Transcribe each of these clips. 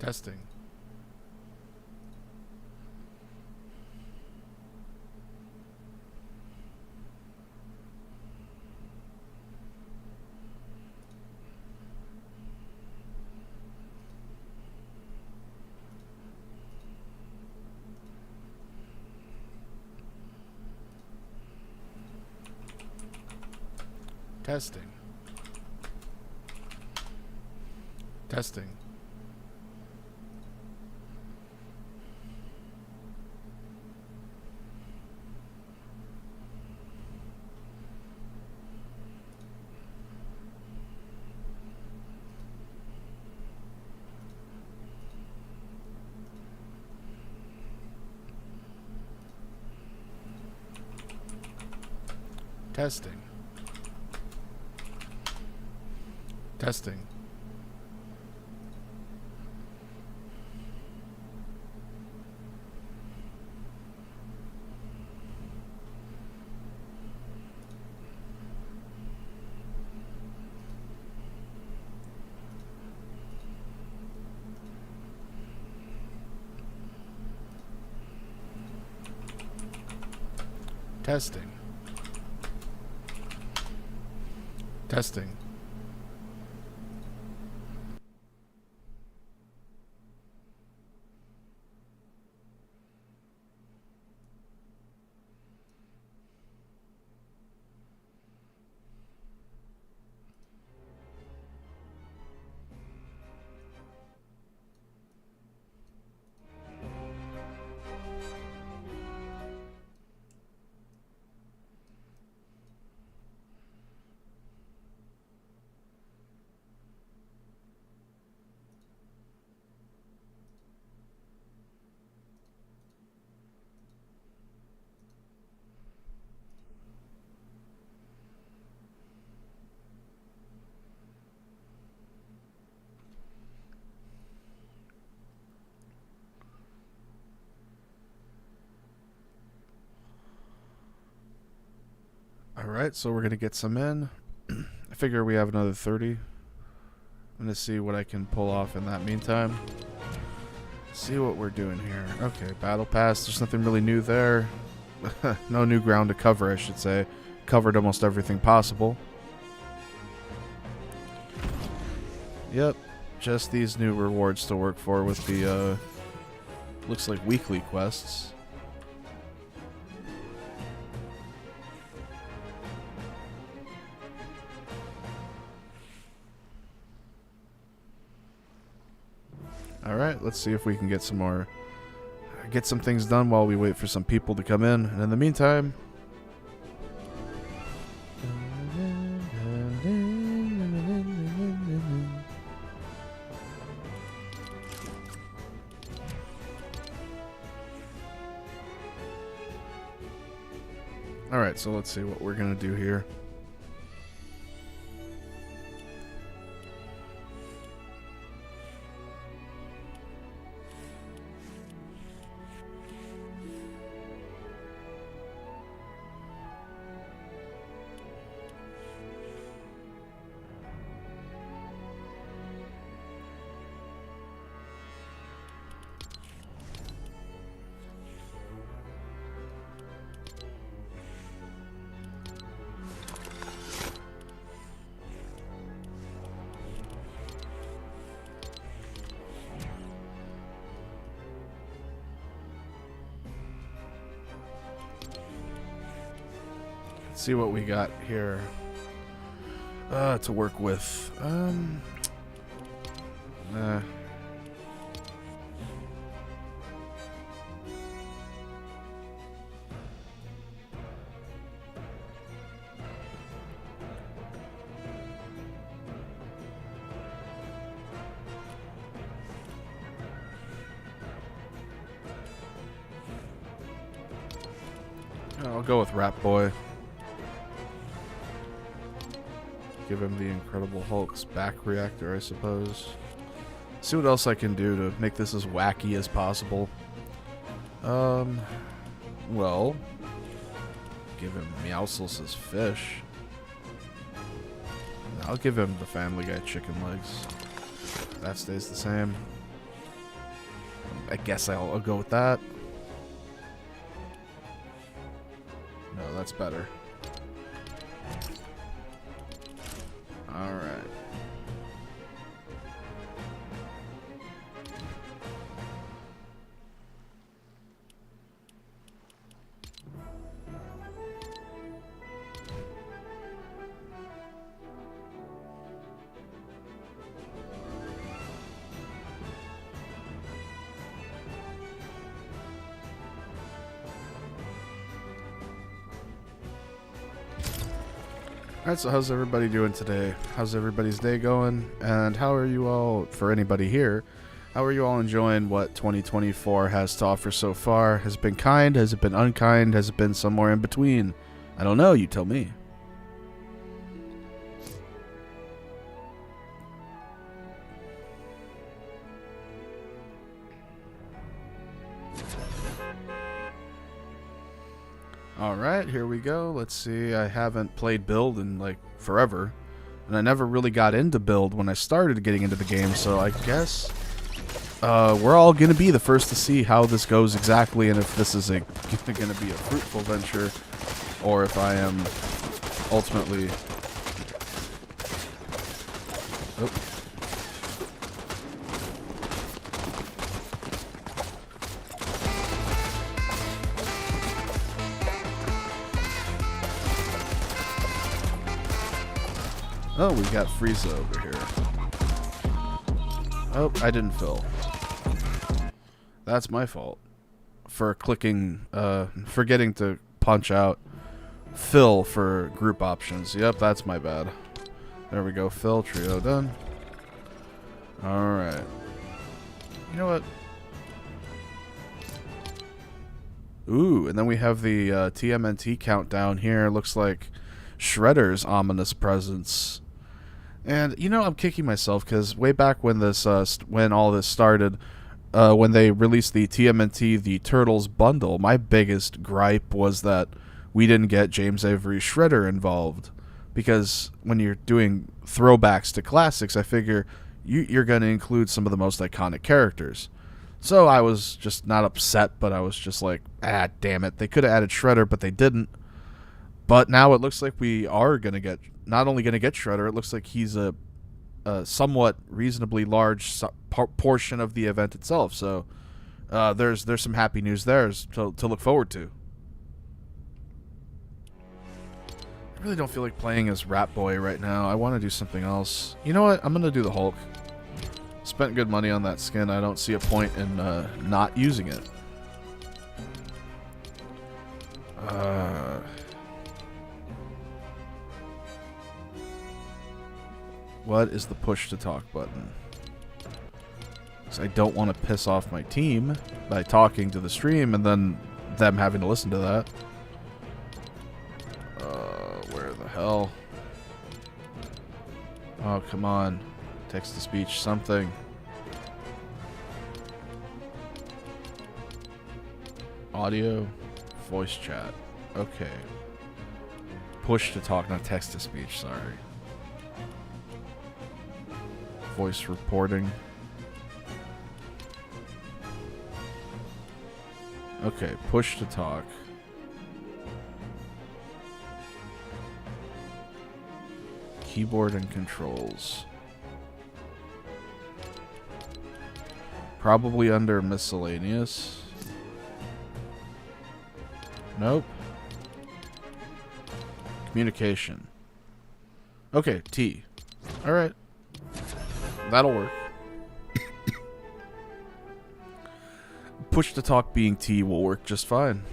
Testing. Testing. Testing. Testing. Testing. Testing. Testing. Alright, so we're going to get some in. I figure we have another 30. I'm going to see what I can pull off in that meantime. See what we're doing here. Okay, battle pass. There's nothing really new there. No new ground to cover, I should say. Covered almost everything possible. Yep, just these new rewards to work for with the, looks like weekly quests. Alright, let's see if we can get some more, get some things done while we wait for some people to come in. And in the meantime, alright, so let's see what we're gonna do here. See what we got here to work with. I'll go with Rat Boy. Give him the Incredible Hulk's back reactor, I suppose. See what else I can do to make this as wacky as possible. Well, give him Meowscles' fish. I'll give him the Family Guy chicken legs. That stays the same. I guess I'll go with that. No, that's better. Alright. Alright, so how's everybody doing today? How's everybody's day going? And how are you all, for anybody here, how are you all enjoying what 2024 has to offer so far? Has it been kind? Has it been unkind? Has it been somewhere in between? I don't know, you tell me. Alright, here we go. Let's see, I haven't played Build in like forever. And I never really got into Build when I started getting into the game, so I guess we're all going to be the first to see how this goes exactly, and if this is going to be a fruitful venture, or if I am ultimately... Oh. Oh, we got Frieza over here. Oh, I didn't fill. That's my fault. For clicking, forgetting to punch out fill for group options. Yep, that's my bad. There we go, fill, trio done. Alright. You know what? Ooh, and then we have the TMNT countdown here. Looks like Shredder's ominous presence. And, you know, I'm kicking myself because way back when this, when all this started, when they released the TMNT, the Turtles bundle, my biggest gripe was that we didn't get James Avery Shredder involved. Because when you're doing throwbacks to classics, I figure you're going to include some of the most iconic characters. So I was just not upset, but I was just like, ah, damn it. They could have added Shredder, but they didn't. But now it looks like we are going to get, not only going to get Shredder, it looks like he's a somewhat reasonably large portion of the event itself. So there's some happy news there to look forward to. I really don't feel like playing as Rat Boy right now. I want to do something else. You know what? I'm going to do the Hulk. Spent good money on that skin. I don't see a point in not using it. What is the push to talk button? Because I don't want to piss off my team by talking to the stream and then them having to listen to that. Where the hell? Oh, come on. Text-to-speech, something. Audio, voice chat. Okay. Push to talk, not text-to-speech, sorry. Voice reporting. Okay, push to talk. Keyboard and controls. Probably under miscellaneous. Nope. Communication. Okay, T. Alright. That'll work. Push to talk being T will work just fine.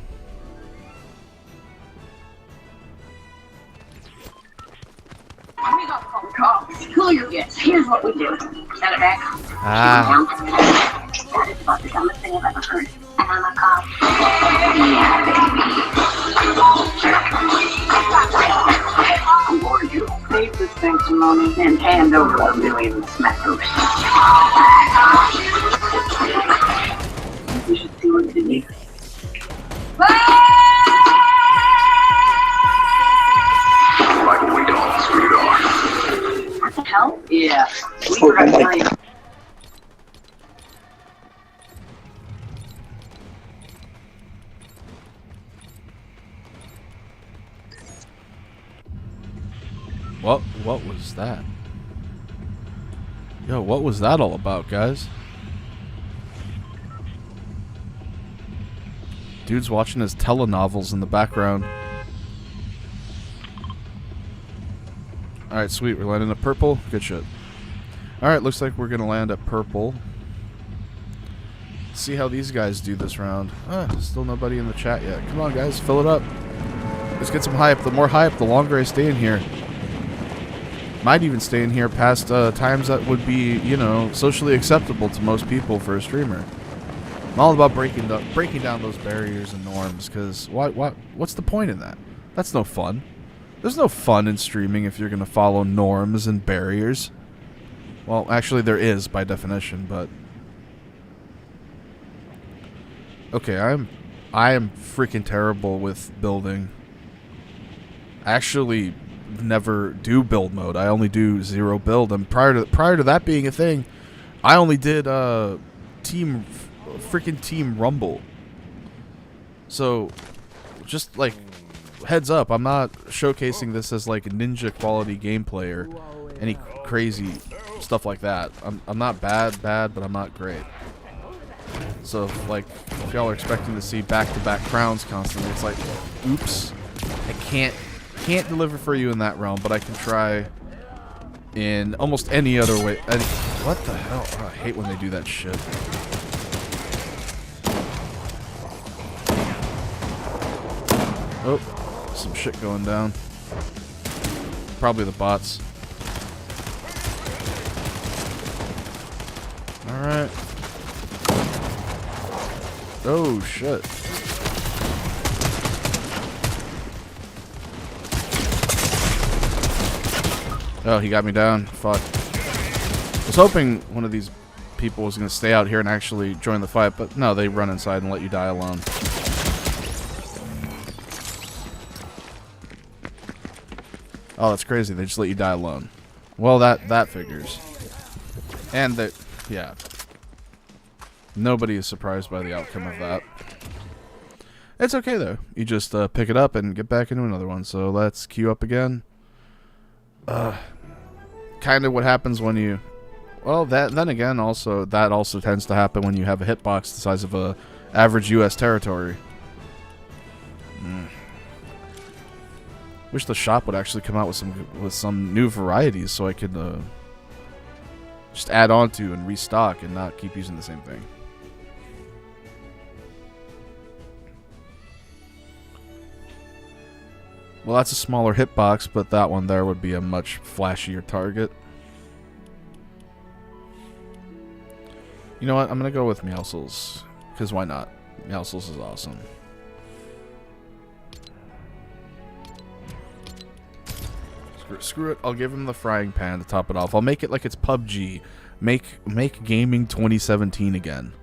We got phone calls. Cool your gets. Here's what we do. Send it back. That is about the dumbest thing I've ever heard. And I'm a cop. Yeah, baby. I'll warn you. Save this sanctimony and hand over $1 million smackers. You should see what's in you. Like we don't, sweetheart. What the hell? Yeah. We forgot to tell you. What was that? Yo, what was that all about, guys? Dude's watching his telenovels in the background. Alright, sweet. We're landing at purple. Good shit. Alright, looks like we're gonna land at purple. See how these guys do this round. Still nobody in the chat yet. Come on, guys. Fill it up. Let's get some hype. The more hype, the longer I stay in here. Might even stay in here past times that would be, you know, socially acceptable to most people for a streamer. I'm all about breaking down those barriers and norms, because what's the point in that? That's no fun. There's no fun in streaming if you're going to follow norms and barriers. Well, actually there is by definition, but... Okay, I am freaking terrible with building. I actually never do build mode. I only do 0 build. And prior to that being a thing, I only did team rumble. So just like heads up, I'm not showcasing this as like a ninja quality gameplay or any crazy stuff like that. I'm not bad, but I'm not great. So if y'all are expecting to see back-to-back crowns constantly, it's like, oops, I can't deliver for you in that realm, but I can try in almost any other way. What the hell? Oh, I hate when they do that shit. Oh, some shit going down. Probably the bots. Alright. Oh, shit. Oh, he got me down. Fuck. I was hoping one of these people was going to stay out here and actually join the fight, but no, they run inside and let you die alone. Oh, that's crazy. They just let you die alone. Well, that figures. And that, yeah. Nobody is surprised by the outcome of that. It's okay, though. You just pick it up and get back into another one. So let's queue up again. Kind of what happens when you... Well, then again, that also tends to happen when you have a hitbox the size of a average U.S. territory. Wish the shop would actually come out with some new varieties so I could just add on to and restock and not keep using the same thing. Well, that's a smaller hitbox, but that one there would be a much flashier target. You know what? I'm going to go with Meowscles, because why not? Meowscles is awesome. Screw it. I'll give him the frying pan to top it off. I'll make it like it's PUBG. Make gaming 2017 again.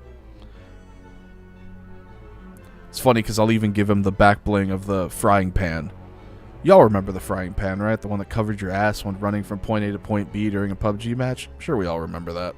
It's funny because I'll even give him the back bling of the frying pan. Y'all remember the frying pan, right? The one that covered your ass when running from point A to point B during a PUBG match? I'm sure we all remember that.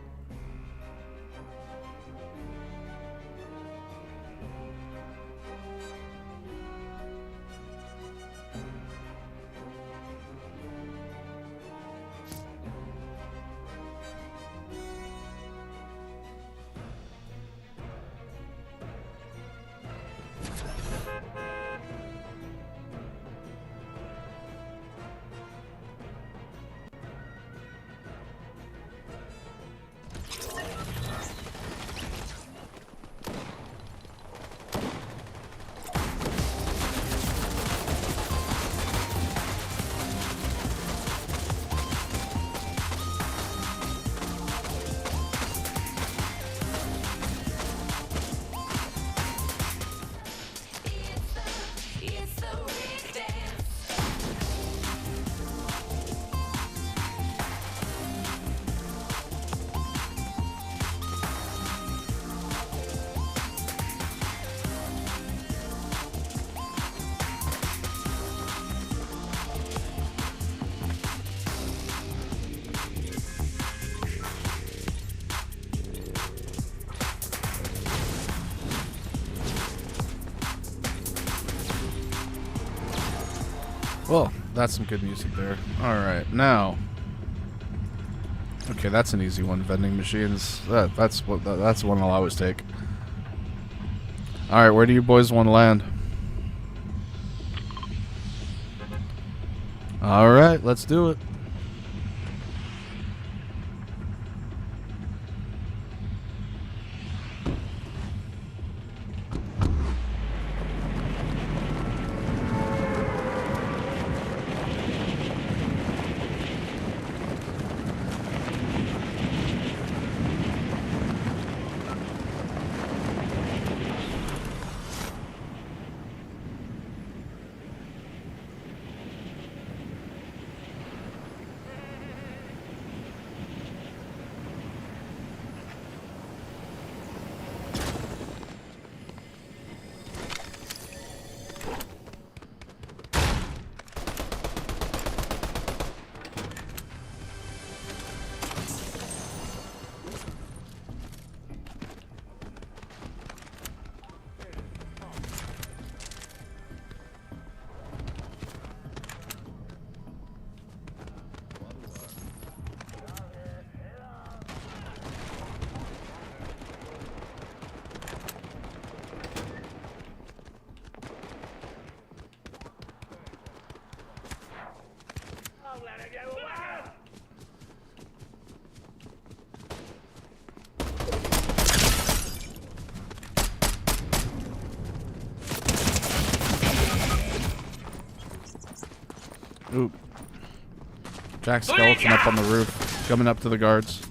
Well, That's some good music there. Alright, now. Okay, that's an easy one. Vending machines. That's one I'll always take. Alright, where do you boys want to land? Alright, let's do it. Oop. Jack Skeleton up on the roof, coming up to the guards.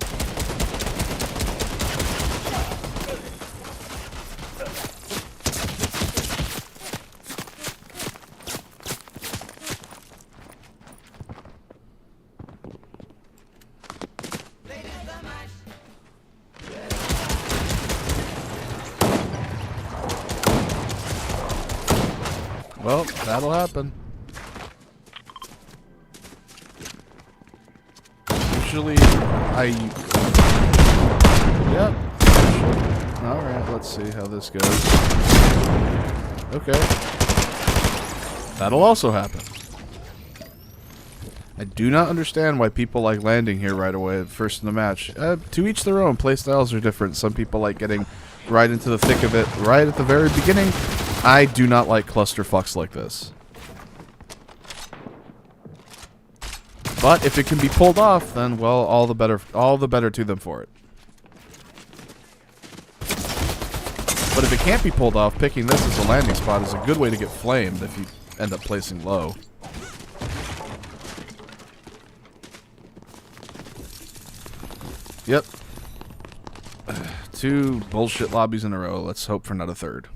Well, that'll happen. Usually, Yep. Alright, let's see how this goes. Okay. That'll also happen. I do not understand why people like landing here right away, first in the match. To each their own. Playstyles are different. Some people like getting right into the thick of it right at the very beginning. I do not like clusterfucks like this. But if it can be pulled off, then well, all the better to them for it. But if it can't be pulled off, picking this as a landing spot is a good way to get flamed if you end up placing low. Yep. 2 bullshit lobbies in a row. Let's hope for not a third.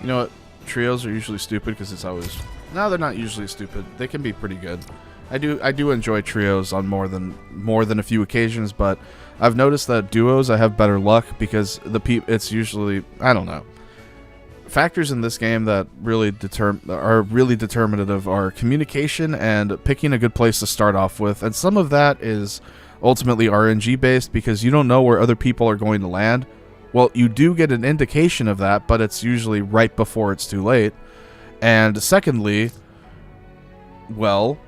You know what? Trios are usually stupid because it's always... No, they're not usually stupid. They can be pretty good. I do enjoy trios on more than a few occasions, but I've noticed that duos I have better luck because it's usually, I don't know. Factors in this game that are really determinative are communication and picking a good place to start off with, and some of that is ultimately RNG based because you don't know where other people are going to land. Well, you do get an indication of that, but it's usually right before it's too late. And secondly, well,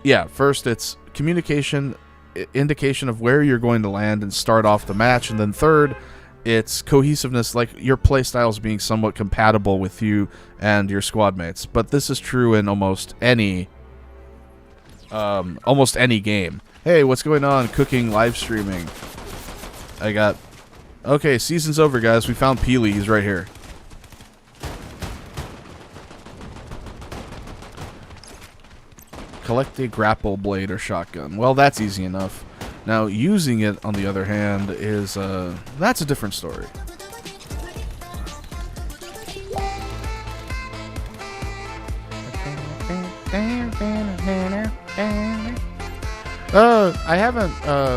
yeah, first it's communication, indication of where you're going to land and start off the match, and then third, it's cohesiveness, like your playstyles being somewhat compatible with you and your squad mates. But this is true in almost any game. Hey, what's going on? Cooking, live streaming. Okay, season's over, guys. We found Peely. He's right here. Collect a grapple blade or shotgun. Well, that's easy enough. Now, using it, on the other hand, is, that's a different story. I haven't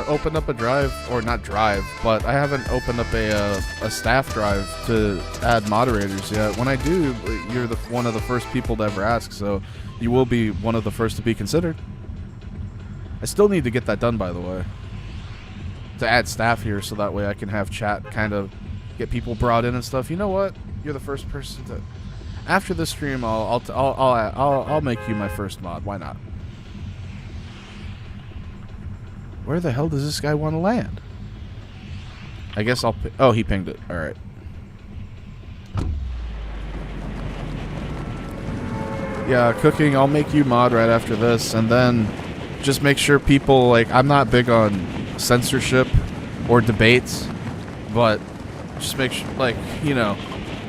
opened up a drive, or not drive, but I haven't opened up a staff drive to add moderators yet. When I do, you're one of the first people to ever ask, so you will be one of the first to be considered. I still need to get that done, by the way. To add staff here so that way I can have chat kind of get people brought in and stuff. You know what? You're the first person to... After this stream, I'll make you my first mod. Why not? Where the hell does this guy want to land? I guess I'll... Oh, he pinged it. Alright. Yeah, cooking, I'll make you mod right after this, and then just make sure people, like, I'm not big on censorship or debates, but just make sure, like, you know,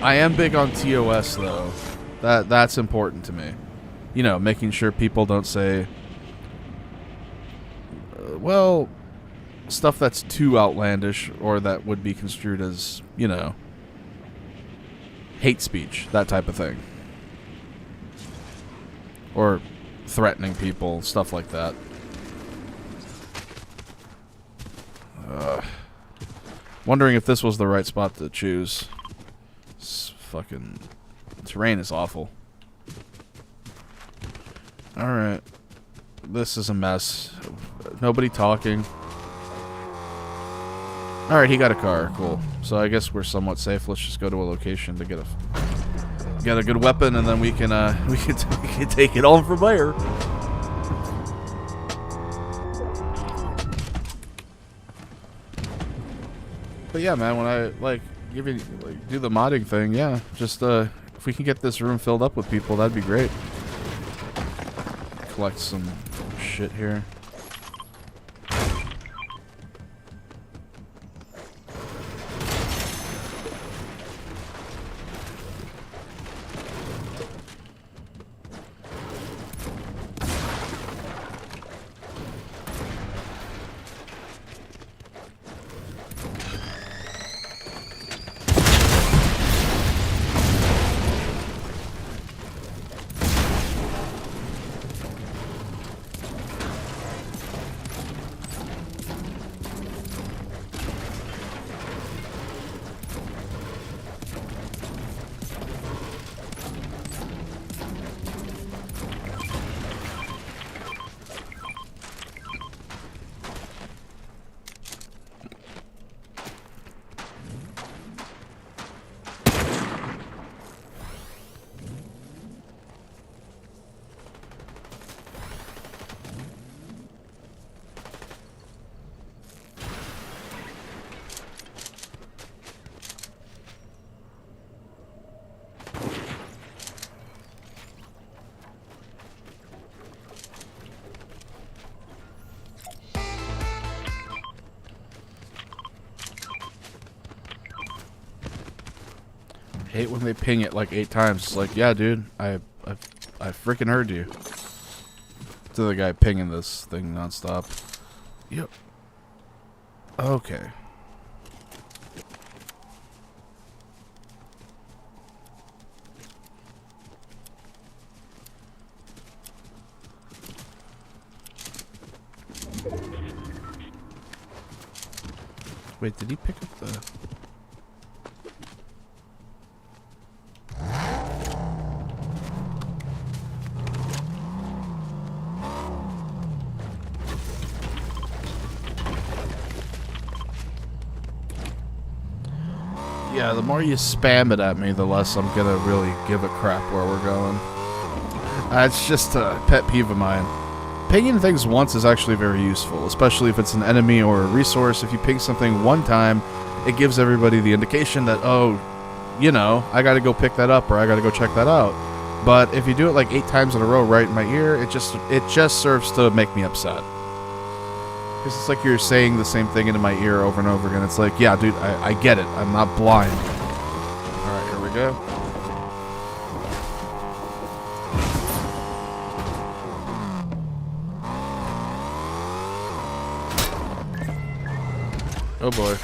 I am big on TOS, though. That's important to me. You know, making sure people don't say, well, stuff that's too outlandish or that would be construed as, you know, hate speech, that type of thing. Or threatening people, stuff like that. Wondering if this was the right spot to choose. This fucking terrain is awful. Alright. This is a mess. Nobody talking. Alright, he got a car. Cool. So I guess we're somewhat safe. Let's just go to a location to get a good weapon, and then we can take it on from there. But yeah, man, when I do the modding thing, yeah, just if we can get this room filled up with people, that'd be great. Collect some shit here. Hate when they ping it like 8 times. It's like, yeah, dude, I freaking heard you. To the guy pinging this thing nonstop. Yep. Okay. Wait, did he pick up the... Yeah, the more you spam it at me, the less I'm gonna really give a crap where we're going. It's just a pet peeve of mine. Pinging things once is actually very useful, especially if it's an enemy or a resource. If you ping something one time, it gives everybody the indication that, oh, you know, I gotta go pick that up or I gotta go check that out. But if you do it like 8 times in a row right in my ear, it just serves to make me upset. Because it's like you're saying the same thing into my ear over and over again. It's like, yeah, dude, I get it. I'm not blind. Alright, here we go. Oh boy.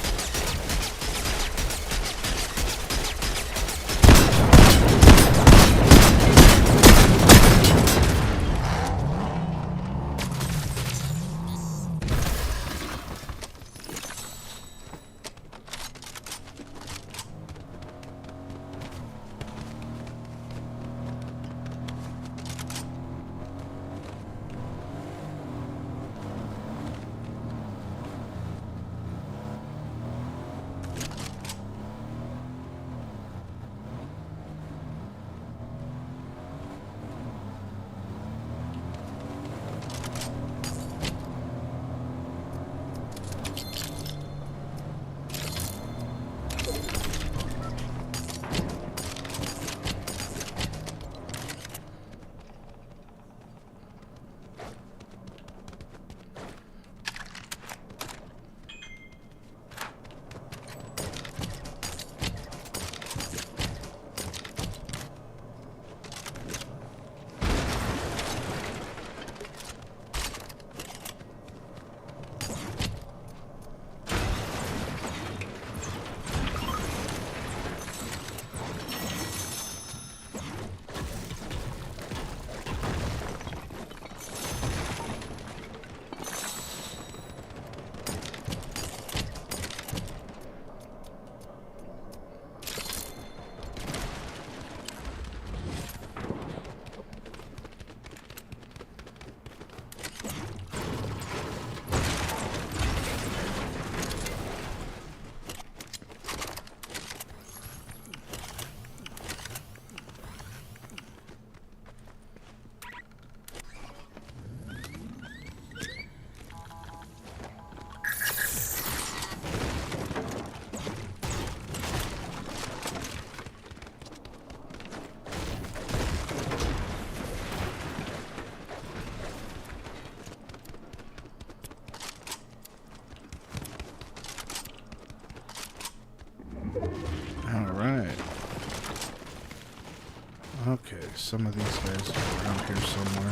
some of these guys around here somewhere.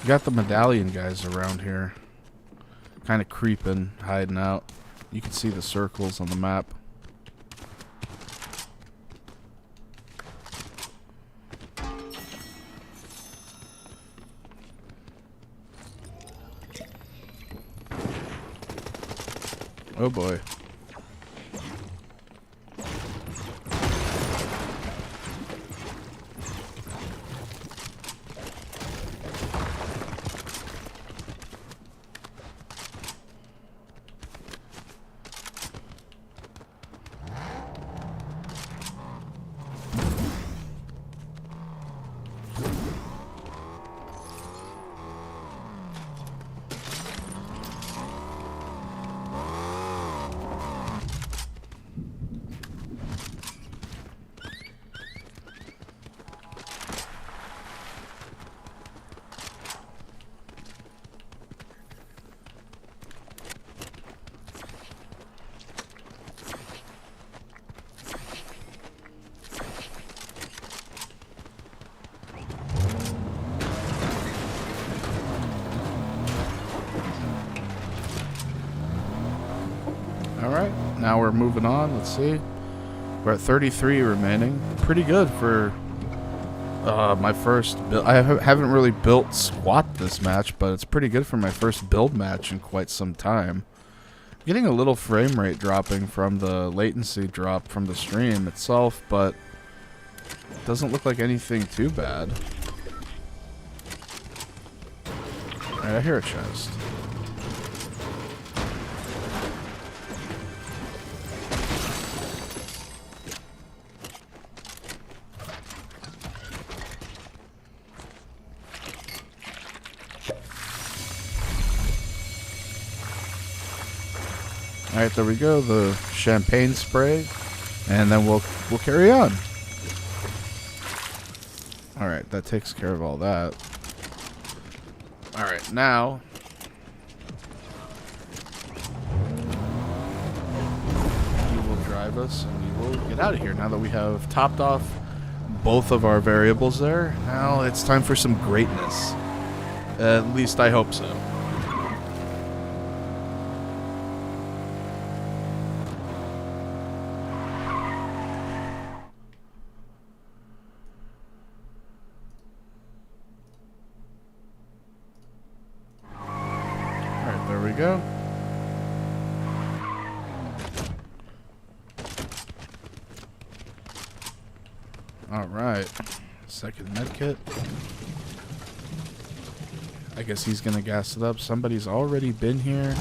We got the medallion guys around here. Kind of creeping, hiding out. You can see the circles on the map. Oh boy. Alright, now we're moving on. Let's see. We're at 33 remaining. Pretty good for my first build. I haven't really built squat this match, but it's pretty good for my first build match in quite some time. I'm getting a little frame rate dropping from the latency drop from the stream itself, but it doesn't look like anything too bad. Alright, I hear a chest. Alright, there we go, the champagne spray, and then we'll carry on. Alright, that takes care of all that. Alright, now you will drive us and we will get out of here now that we have topped off both of our variables there. Now it's time for some greatness. At least I hope so. There we go. Alright. Second medkit. I guess he's gonna gas it up. Somebody's already been here.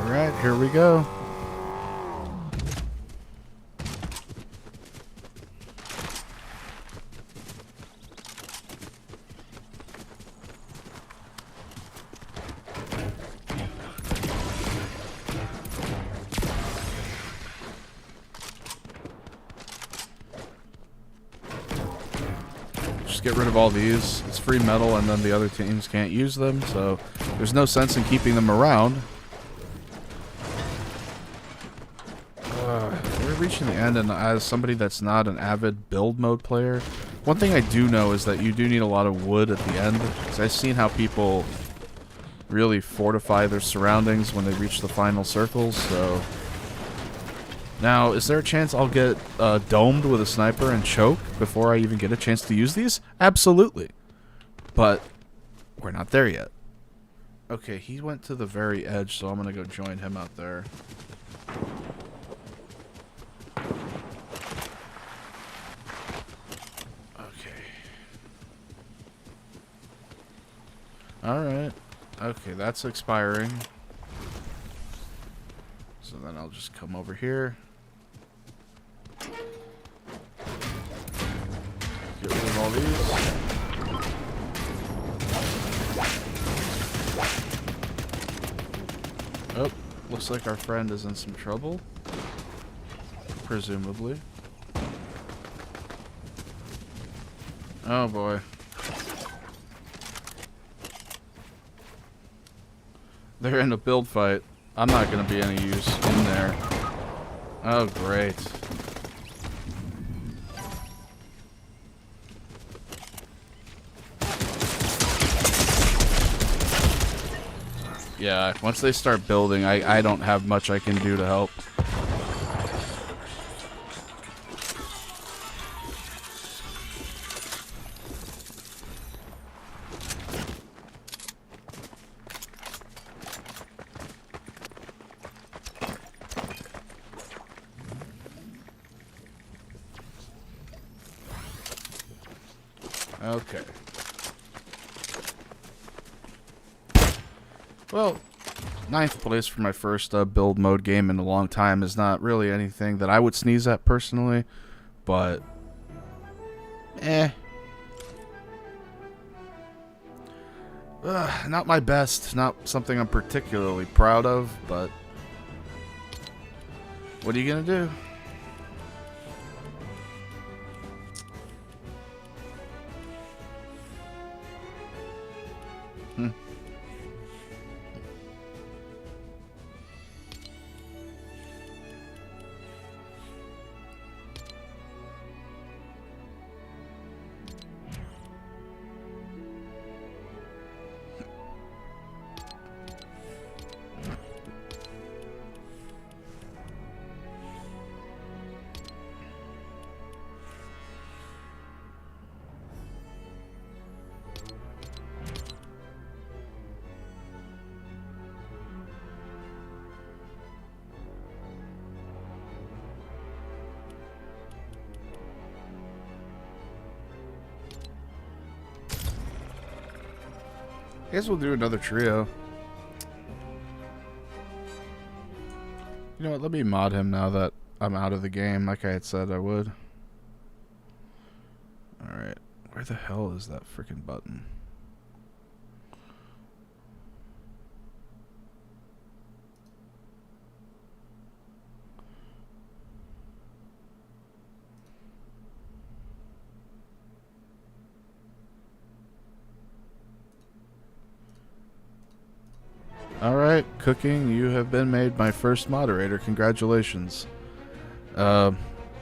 Alright, here we go. Just get rid of all these. It's free metal and then the other teams can't use them, so there's no sense in keeping them around. We're reaching the end, and as somebody that's not an avid build mode player, one thing I do know is that you do need a lot of wood at the end, because I've seen how people really fortify their surroundings when they reach the final circles, so... Now, is there a chance I'll get domed with a sniper and choke before I even get a chance to use these? Absolutely. But we're not there yet. Okay, he went to the very edge, so I'm going to go join him out there. Alright. Okay, that's expiring. So then I'll just come over here. Get rid of these. Oh, looks like our friend is in some trouble. Presumably. Oh boy. They're in a build fight. I'm not gonna be any use in there. Oh great. Yeah, once they start building, I don't have much I can do to help. Okay. Well, 9th place for my first build mode game in a long time is not really anything that I would sneeze at personally, but not my best, not something I'm particularly proud of, but what are you gonna do? I guess we'll do another trio. You know what, let me mod him now that I'm out of the game, like I had said I would. Alright, where the hell is that freaking button? Alright, Cooking, you have been made my first moderator. Congratulations.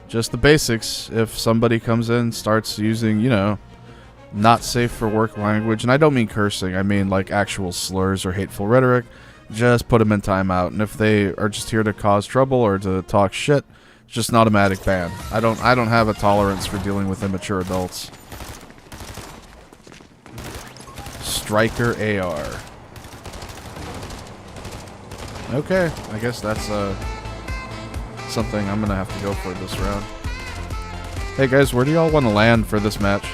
Just the basics. If somebody comes in, starts using, you know, not safe for work language, and I don't mean cursing, I mean like actual slurs or hateful rhetoric, just put them in timeout. And if they are just here to cause trouble or to talk shit, it's just an automatic ban. I don't have a tolerance for dealing with immature adults. Striker AR. Okay, I guess that's something I'm gonna have to go for this round. Hey guys, where do y'all want to land for this match?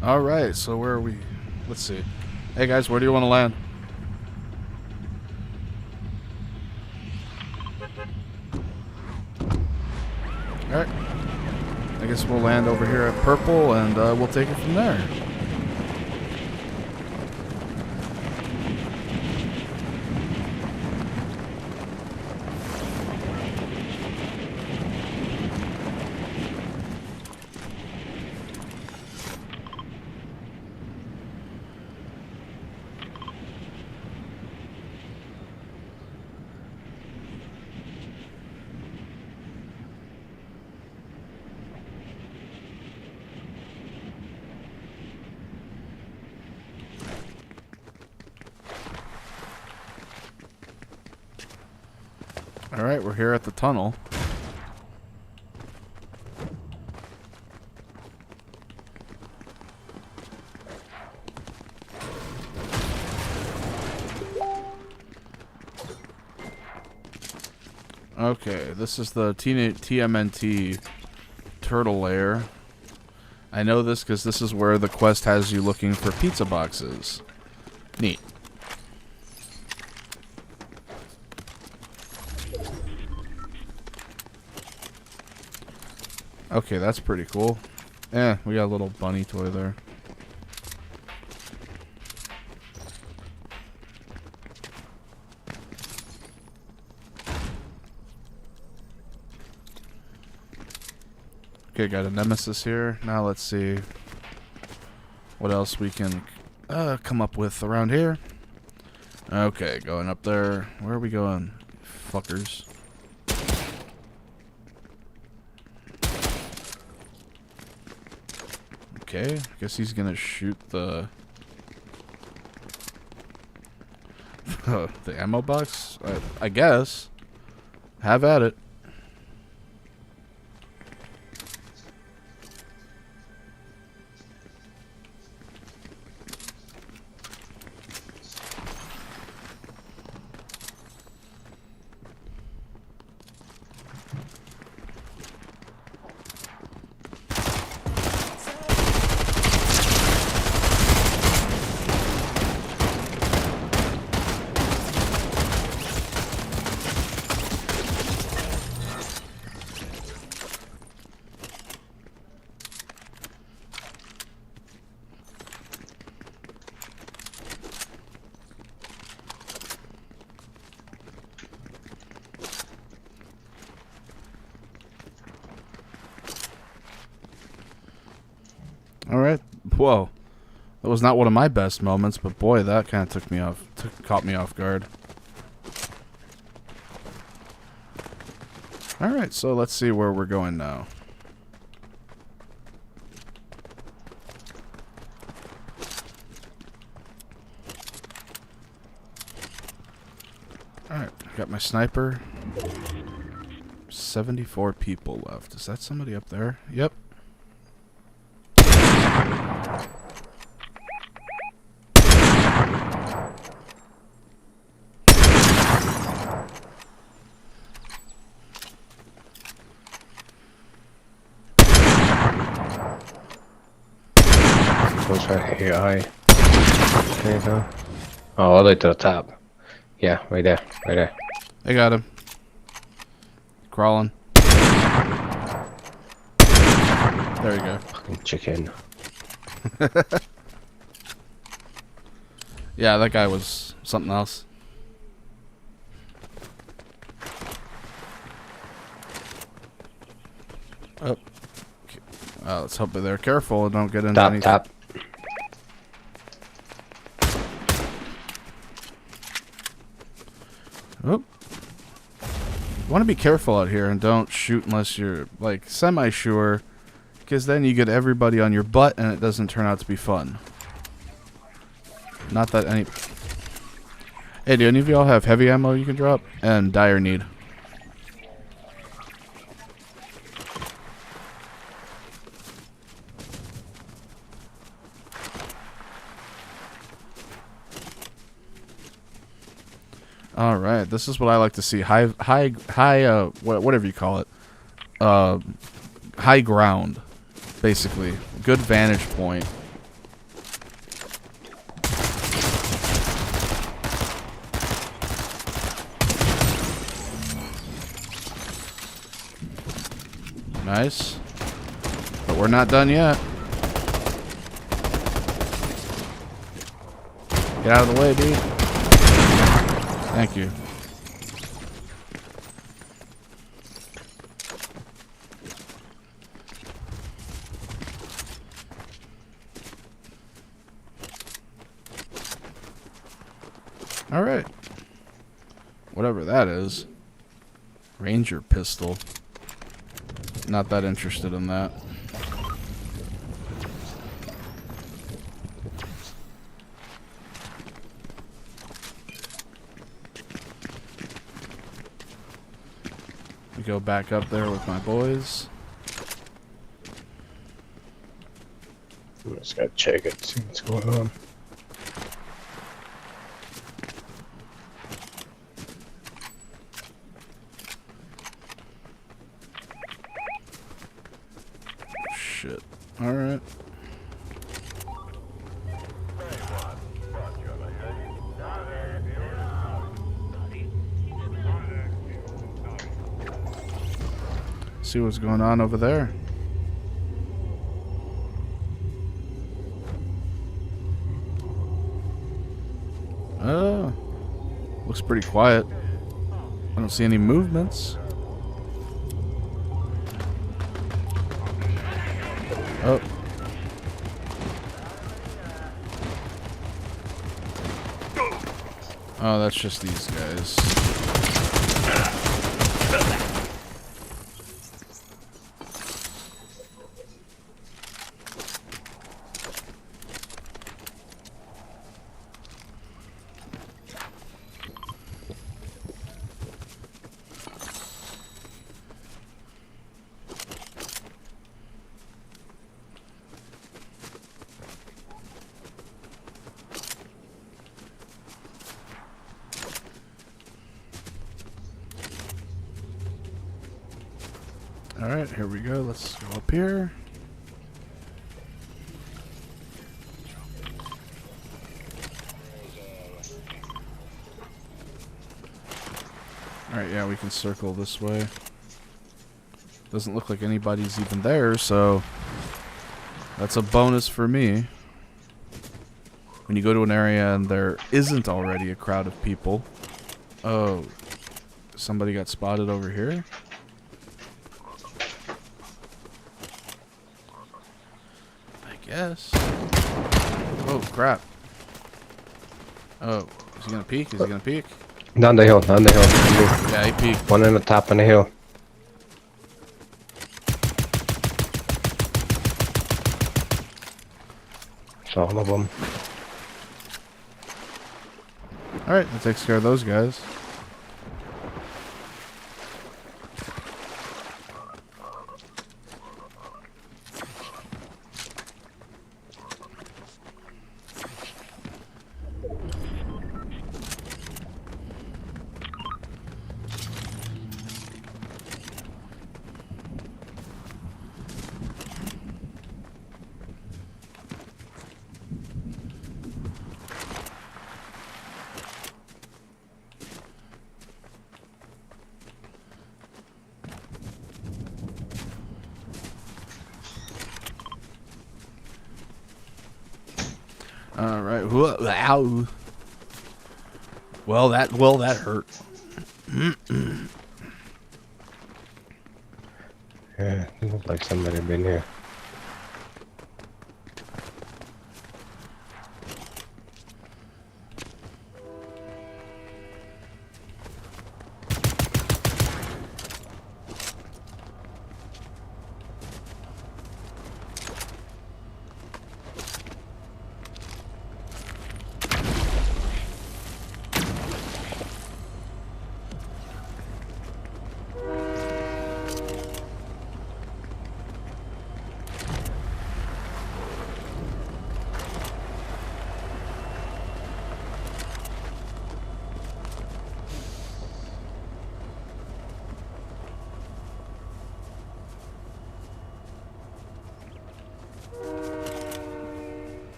Alright, so where are we? Let's see. Hey guys, where do you want to land? Alright. I guess we'll land over here at purple and we'll take it from there. Alright, we're here at the tunnel. Okay, this is the TMNT turtle lair. I know this because this is where the quest has you looking for pizza boxes. Neat. Okay, that's pretty cool. We got a little bunny toy there. Okay, got a nemesis here. Now let's see what else we can come up with around here. Okay, going up there. Where are we going? Fuckers. Okay, I guess he's gonna shoot the the ammo box. I guess. Have at it. Alright. Whoa. That was not one of my best moments, but boy, that kind of caught me off guard. Alright, so let's see where we're going now. Alright, got my sniper. 74 people left. Is that somebody up there? Yep. Goes right here, high. There you go. Oh, all the way to the top. Yeah, right there, right there. I got him. Crawling. There you go. Fucking chicken. Yeah, that guy was something else. Oh. Okay. Let's hope that they're careful and don't get into any... Top. Oh. You want to be careful out here and don't shoot unless you're, like, semi-sure. Because then you get everybody on your butt and it doesn't turn out to be fun. Not that any... Hey, do any of y'all have heavy ammo you can drop? And dire need. All right, this is what I like to see. High, whatever you call it. High ground, basically. Good vantage point. Nice. But we're not done yet. Get out of the way, dude. Thank you. All right. Whatever that is. Ranger pistol. Not that interested in that. go back up there with my boys. I just gotta check it, see what's going on. Shit. Alright. See what's going on over there. Looks pretty quiet. I don't see any movements. Oh. Oh, that's just these guys. Alright, here we go. Let's go up here. Alright, yeah, we can circle this way. Doesn't look like anybody's even there, so that's a bonus for me. When you go to an area and there isn't already a crowd of people. Oh, somebody got spotted over here? Yes. Oh, crap. Oh, is he gonna peek? Is he gonna peek? Down the hill, down the hill. Yeah, he peeked. One on the top of the hill. Saw all of them. Alright, that takes care of those guys. All right. Ow. Well, that hurt. Yeah, it looked like somebody had been here.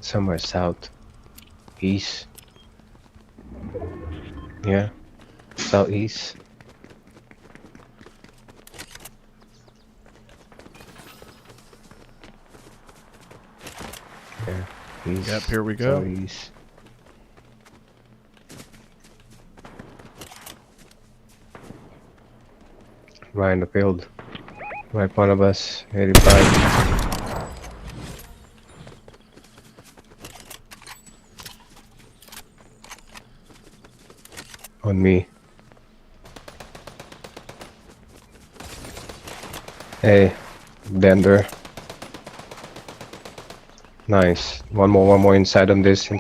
Somewhere south, east. Yeah, southeast. Yeah, east. Yep, here we go. Southeast. Right in the field. Right in front of us, 85. On me. Hey, Dender. Nice. One more inside of this,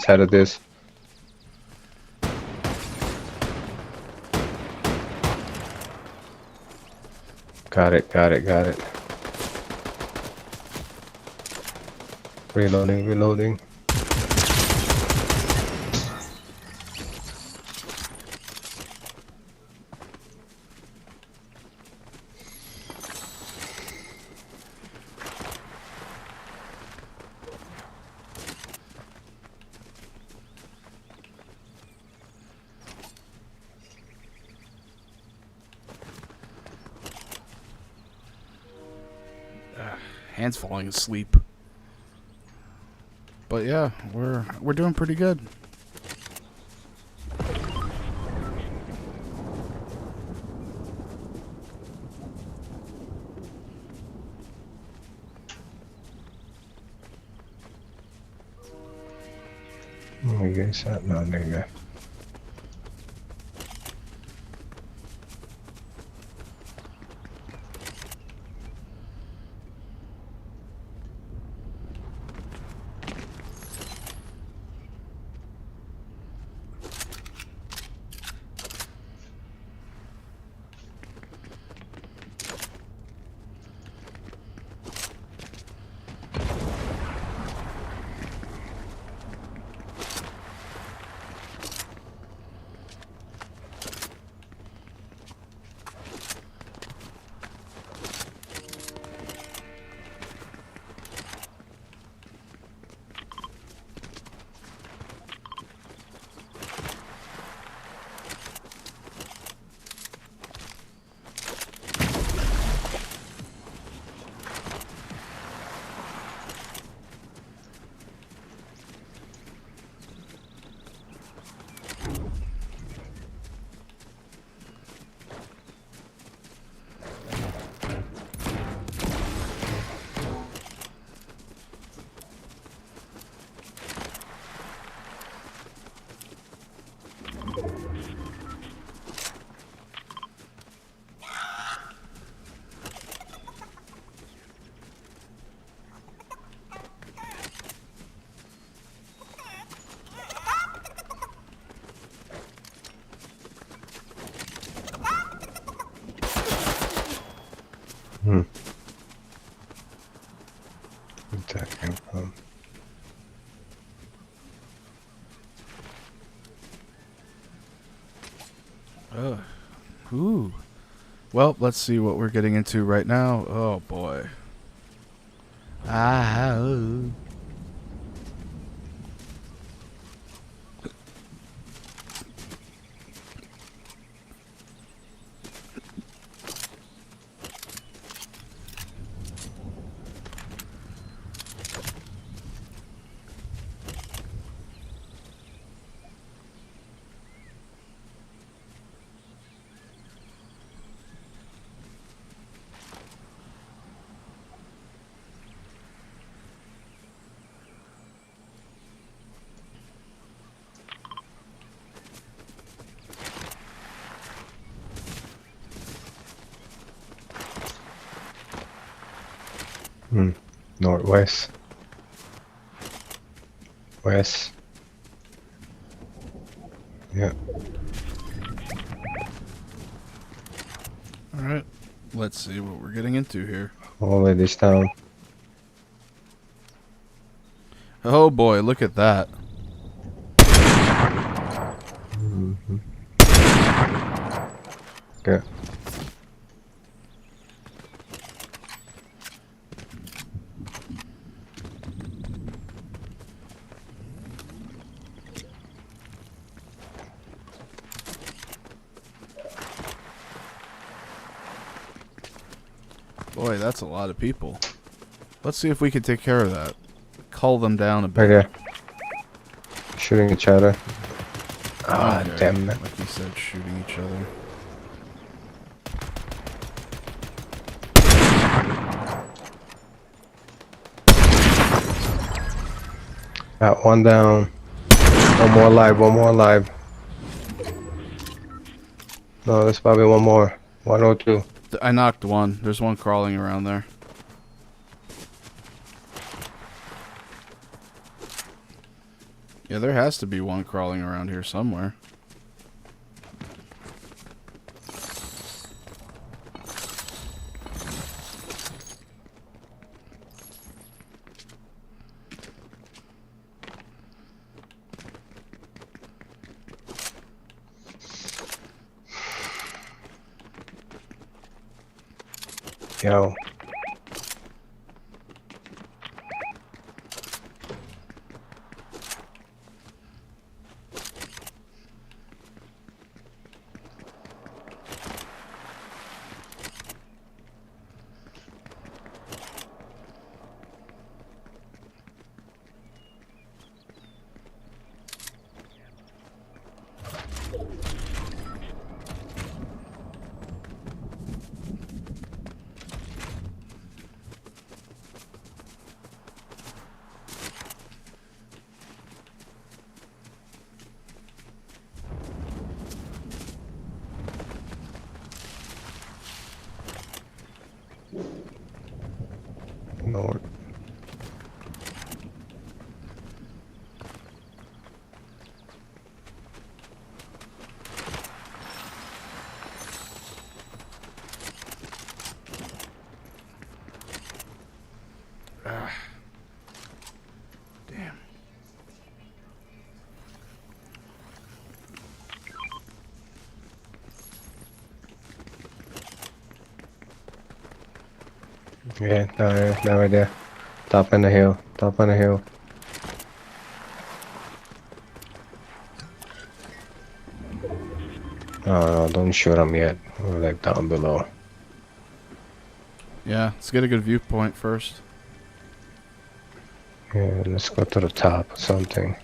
Got it. Reloading. Hands falling asleep. But yeah, we're doing pretty good. I guess that no nigga. Where'd that come from? Ooh. Well, let's see what we're getting into right now. Oh boy. Oh. Northwest. West. Yeah. Alright. Let's see what we're getting into here. All the way this town. Oh boy, look at that. Yeah. Boy, that's a lot of people. Let's see if we can take care of that. Cull them down a bit. Right there. Shooting each other. Ah, Okay, damn it. like you said, shooting each other. Got one down. One more alive. No, there's probably one more. 102. I knocked one. There's one crawling around there. Yeah, there has to be one crawling around here somewhere. Yo. Lord. Damn. Yeah, no idea. Top on the hill. Top on the hill. Oh no, don't shoot him yet. We're like down below. Yeah, let's get a good viewpoint first. Yeah, let's go to the top or something.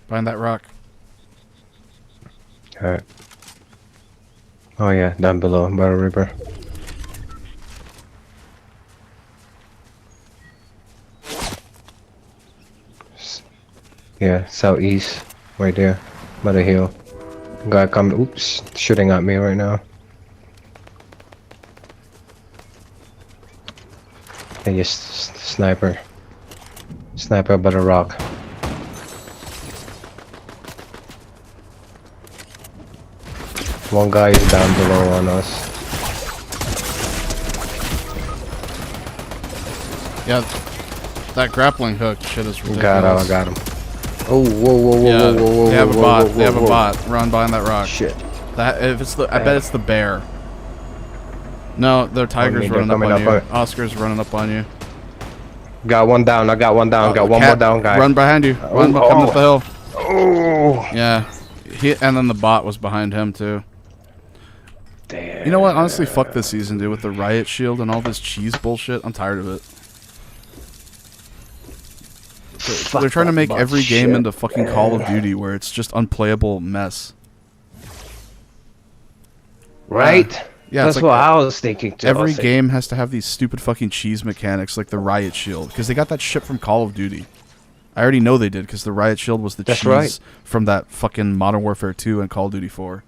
Behind that rock. Alright. Oh yeah, down below by the river. Yeah, southeast, right there, by the hill. Guy coming, oops, shooting at me right now. Hey, just sniper. Sniper by the rock. One guy is down below on us. Yeah, that grappling hook shit is ridiculous. I got him. Oh, whoa, Yeah, whoa, whoa, they have a whoa, bot. whoa, They have a whoa. bot. Run behind that rock. Shit. That if it's the, I bet it's the bear. No, the tiger's they're running up coming on up you. Oscar's running up on you. Got one down, I got one down, got one Cat, more down guy. Run behind you. Run Oh, coming up the hill. Oh! Yeah, and then the bot was behind him too. Damn. You know what? Honestly, fuck this season, dude. With the riot shield and all this cheese bullshit, I'm tired of it. They're trying to make every game into fucking Call of Duty, where it's just unplayable mess. Right? Yeah, That's it's like what I was thinking too. every game has to have these stupid fucking cheese mechanics, like the riot shield, because they got that shit from Call of Duty. I already know they did, because the riot shield was the That's cheese right. from that fucking Modern Warfare 2 and Call of Duty 4.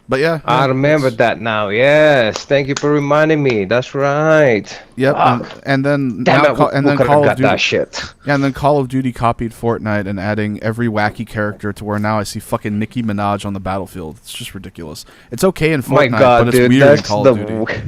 But yeah, I remember that now. Yes, thank you for reminding me. That's right. Yep, Fuck. and then Damn now it, and we then could've Call of got Duty. that shit. Yeah, and then Call of Duty copied Fortnite and adding every wacky character to where now I see fucking Nicki Minaj on the battlefield. It's just ridiculous. It's okay in Fortnite, My God, but it's dude, weird in that's Call of Duty.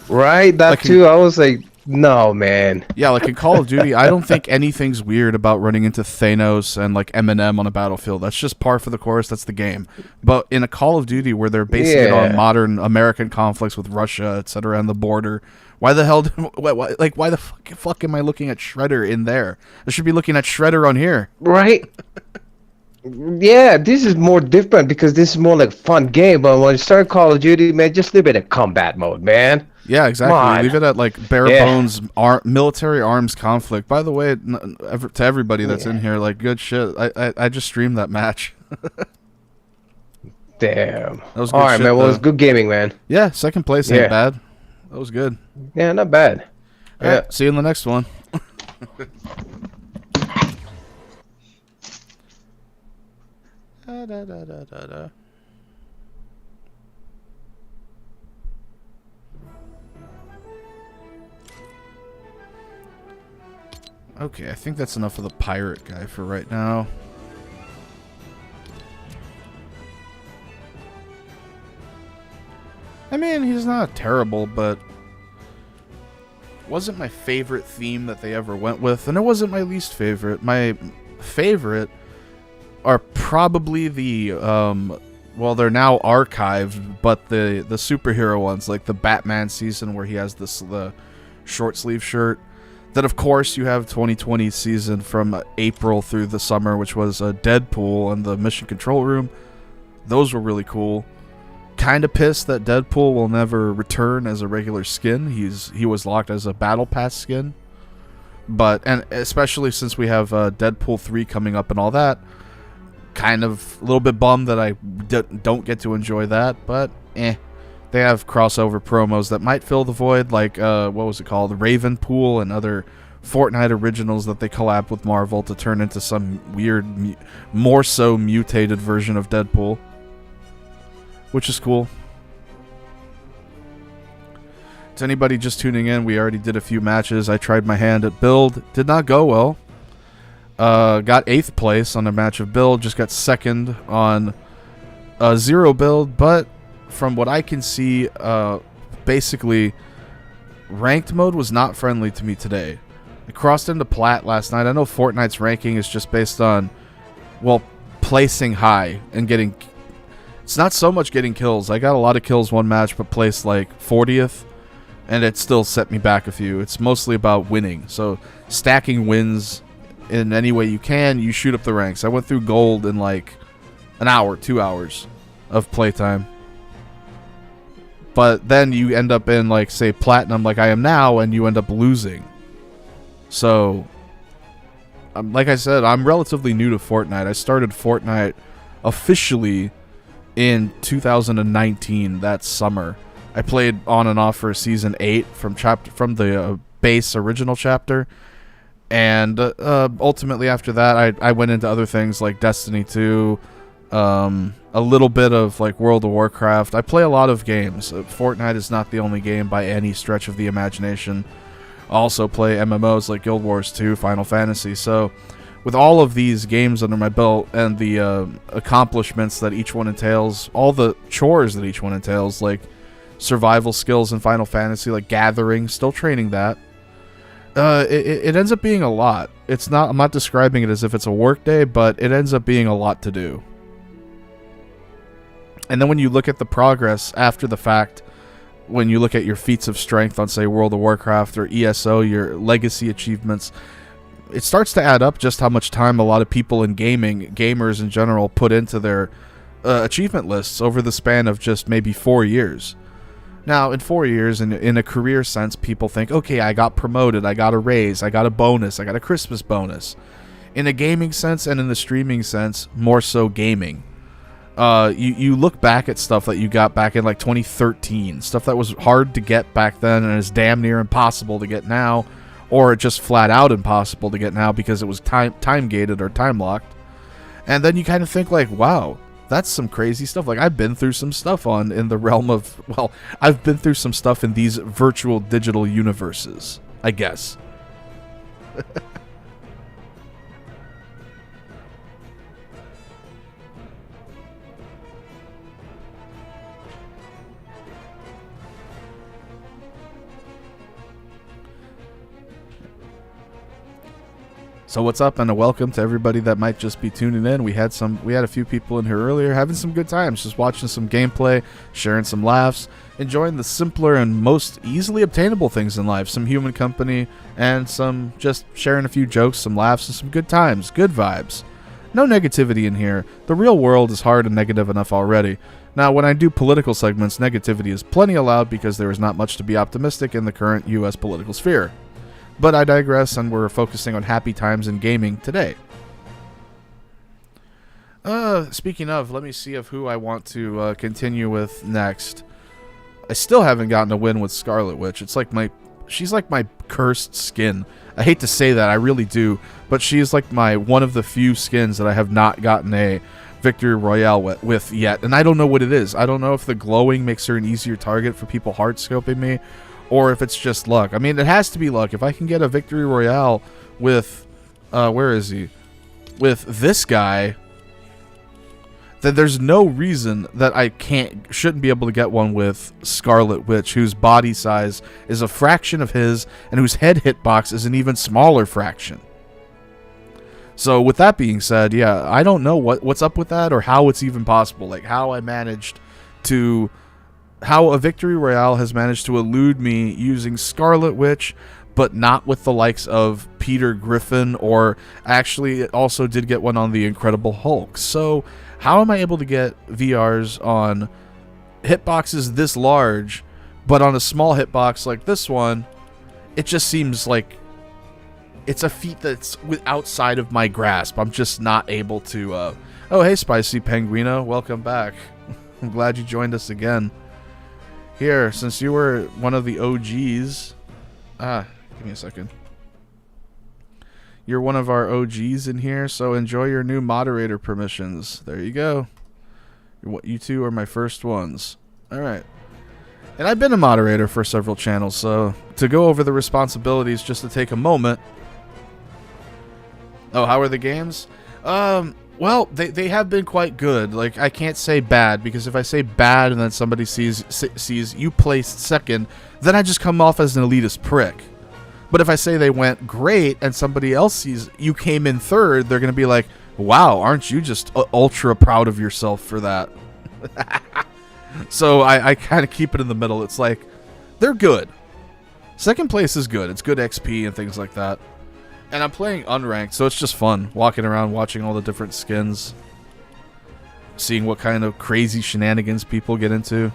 Right, that Like, too. I was like, No, man. Yeah, like in Call of Duty, I don't think anything's weird about running into Thanos and like Eminem on a battlefield. That's just par for the course. That's the game. But in a Call of Duty where they're basing it on Yeah. modern American conflicts with Russia, etc., and the border, why the hell? Why the fuck am I looking at Shredder in there? I should be looking at Shredder on here. Right? Yeah, this is more different because this is more like fun game. But when you start Call of Duty, man, just leave it in combat mode, man. Yeah, exactly. on. Leave it at like bare Yeah. bones military arms conflict. By the way, to everybody that's in here, like good shit. I just streamed that match. Damn. That was good All right, shit, man. Well, it's though. good gaming, man. Yeah, second place ain't Yeah. bad. That was good. Yeah, not bad. All right, see you in the next one. Okay, I think that's enough of the pirate guy for right now. I mean, he's not terrible, but wasn't my favorite theme that they ever went with, and it wasn't my least favorite. My favorite are probably the well, they're now archived, but the superhero ones, like the Batman season where he has the short sleeve shirt. Then of course you have 2020 season from April through the summer, which was Deadpool and the Mission Control Room. Those were really cool. Kind of pissed that Deadpool will never return as a regular skin. He was locked as a Battle Pass skin. But, and especially since we have Deadpool 3 coming up and all that, kind of a little bit bummed that I don't get to enjoy that, but they have crossover promos that might fill the void, like, what was it called? Ravenpool and other Fortnite originals that they collab with Marvel to turn into some weird, more so mutated version of Deadpool. Which is cool. To anybody just tuning in, we already did a few matches. I tried my hand at build. Did not go well. Got 8th place on a match of build. Just got 2nd on zero build. But from what I can see, basically, ranked mode was not friendly to me today. I crossed into Plat last night. I know Fortnite's ranking is just based on, well, placing high and getting... It's not so much getting kills. I got a lot of kills one match, but placed like 40th, and it still set me back a few. It's mostly about winning. So stacking wins in any way you can, you shoot up the ranks. I went through gold in like an hour, 2 hours of playtime. But then you end up in like, say, platinum like I am now, and you end up losing. So, like I said, I'm relatively new to Fortnite. I started Fortnite officially in 2019, that summer. I played on and off for season 8 from the base original chapter, and ultimately after that I went into other things like Destiny 2, a little bit of like World of Warcraft. I play a lot of games. Fortnite is not the only game by any stretch of the imagination. I also play MMOs like Guild Wars 2, Final Fantasy. So with all of these games under my belt and the accomplishments that each one entails, all the chores that each one entails, like survival skills in Final Fantasy, like gathering, still training that, it ends up being a lot. It's not. I'm not describing it as if it's a work day, but it ends up being a lot to do. And then when you look at the progress after the fact, when you look at your feats of strength on, say, World of Warcraft or ESO, your legacy achievements, it starts to add up just how much time a lot of people in gaming, gamers in general, put into their achievement lists over the span of just maybe 4 years. Now, in 4 years, in a career sense, people think, okay, I got promoted, I got a raise, I got a bonus, I got a Christmas bonus. In a gaming sense and in the streaming sense, more so gaming. You look back at stuff that you got back in like 2013, stuff that was hard to get back then and is damn near impossible to get now, or just flat out impossible to get now because it was time gated or time locked. And then you kind of think like, wow, that's some crazy stuff. Like, I've been through some stuff in the realm of, well, I've been through some stuff in these virtual digital universes, I guess. So what's up, and a welcome to everybody that might just be tuning in. We had a few people in here earlier having some good times, just watching some gameplay, sharing some laughs, enjoying the simpler and most easily obtainable things in life, some human company, and some just sharing a few jokes, some laughs, and some good times, good vibes. No negativity in here. The real world is hard and negative enough already. Now, when I do political segments, negativity is plenty allowed because there is not much to be optimistic in the current U.S. political sphere. But I digress, and we're focusing on happy times in gaming today. Speaking of, let me see who I want to continue with next. I still haven't gotten a win with Scarlet Witch. She's like my cursed skin. I hate to say that, I really do, but she's like one of the few skins that I have not gotten a victory royale with yet, and I don't know what it is. I don't know if the glowing makes her an easier target for people hard scoping me, or if it's just luck. I mean, it has to be luck. If I can get a victory royale with, where is he? With this guy, then there's no reason that I shouldn't be able to get one with Scarlet Witch, whose body size is a fraction of his, and whose head hitbox is an even smaller fraction. So with that being said, yeah, I don't know what's up with that, or how it's even possible. Like, how a victory royale has managed to elude me using Scarlet Witch, but not with the likes of Peter Griffin, or actually it also did get one on the Incredible Hulk. So how am I able to get VRs on hitboxes this large, but on a small hitbox like this one, it just seems like it's a feat that's outside of my grasp. I'm just not able to... Oh, hey, Spicy Penguino. Welcome back. I'm glad you joined us again. Here, since you were one of the OGs... give me a second. You're one of our OGs in here, so enjoy your new moderator permissions. There you go. You two are my first ones. Alright. And I've been a moderator for several channels, so to go over the responsibilities, just to take a moment... Oh, how are the games? Well, they have been quite good. Like, I can't say bad, because if I say bad and then somebody sees you placed second, then I just come off as an elitist prick. But if I say they went great and somebody else sees you came in third, they're going to be like, wow, aren't you just ultra proud of yourself for that? So I kind of keep it in the middle. It's like, they're good. Second place is good. It's good XP and things like that. And I'm playing unranked, so it's just fun. Walking around, watching all the different skins. Seeing what kind of crazy shenanigans people get into.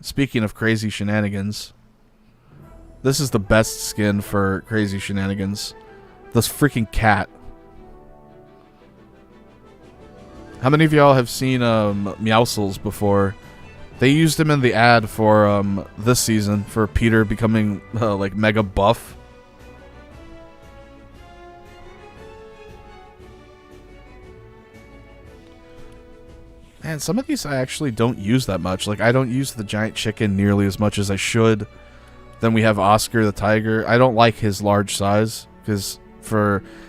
Speaking of crazy shenanigans, this is the best skin for crazy shenanigans. This freaking cat. How many of y'all have seen Meowscles before? They used him in the ad for this season for Peter becoming like mega buff. Man, some of these I actually don't use that much. Like, I don't use the giant chicken nearly as much as I should. Then we have Oscar the tiger. I don't like his large size, because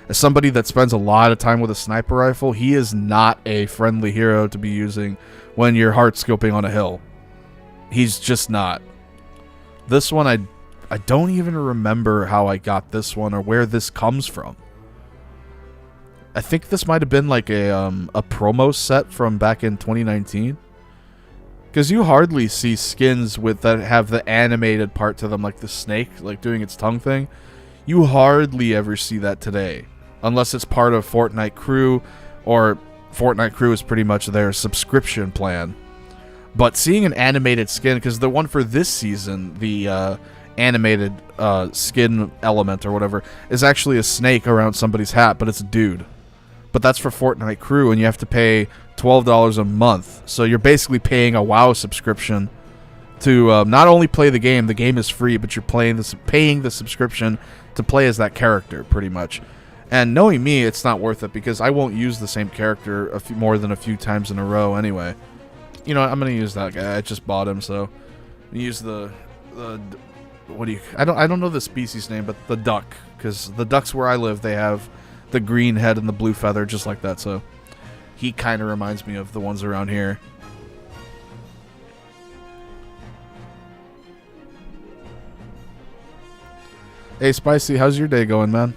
as somebody that spends a lot of time with a sniper rifle, he is not a friendly hero to be using when you're hard scoping on a hill. He's just not. This one, I don't even remember how I got this one or where this comes from. I think this might have been like a promo set from back in 2019. Because you hardly see skins that have the animated part to them, like the snake, like doing its tongue thing. You hardly ever see that today. Unless it's part of Fortnite Crew, or Fortnite Crew is pretty much their subscription plan. But seeing an animated skin, because the one for this season, the animated skin element or whatever, is actually a snake around somebody's hat, but it's a dude. But that's for Fortnite Crew, and you have to pay $12 a month. So you're basically paying a WoW subscription to not only play the game is free, but you're paying the subscription to play as that character, pretty much. And knowing me, it's not worth it, because I won't use the same character more than a few times in a row anyway. You know, I'm gonna use that guy. I just bought him, so use the what do you? I don't know the species name, but the duck, because the ducks where I live, they have the green head and the blue feather, just like that. So he kind of reminds me of the ones around here. Hey, Spicy, how's your day going, man?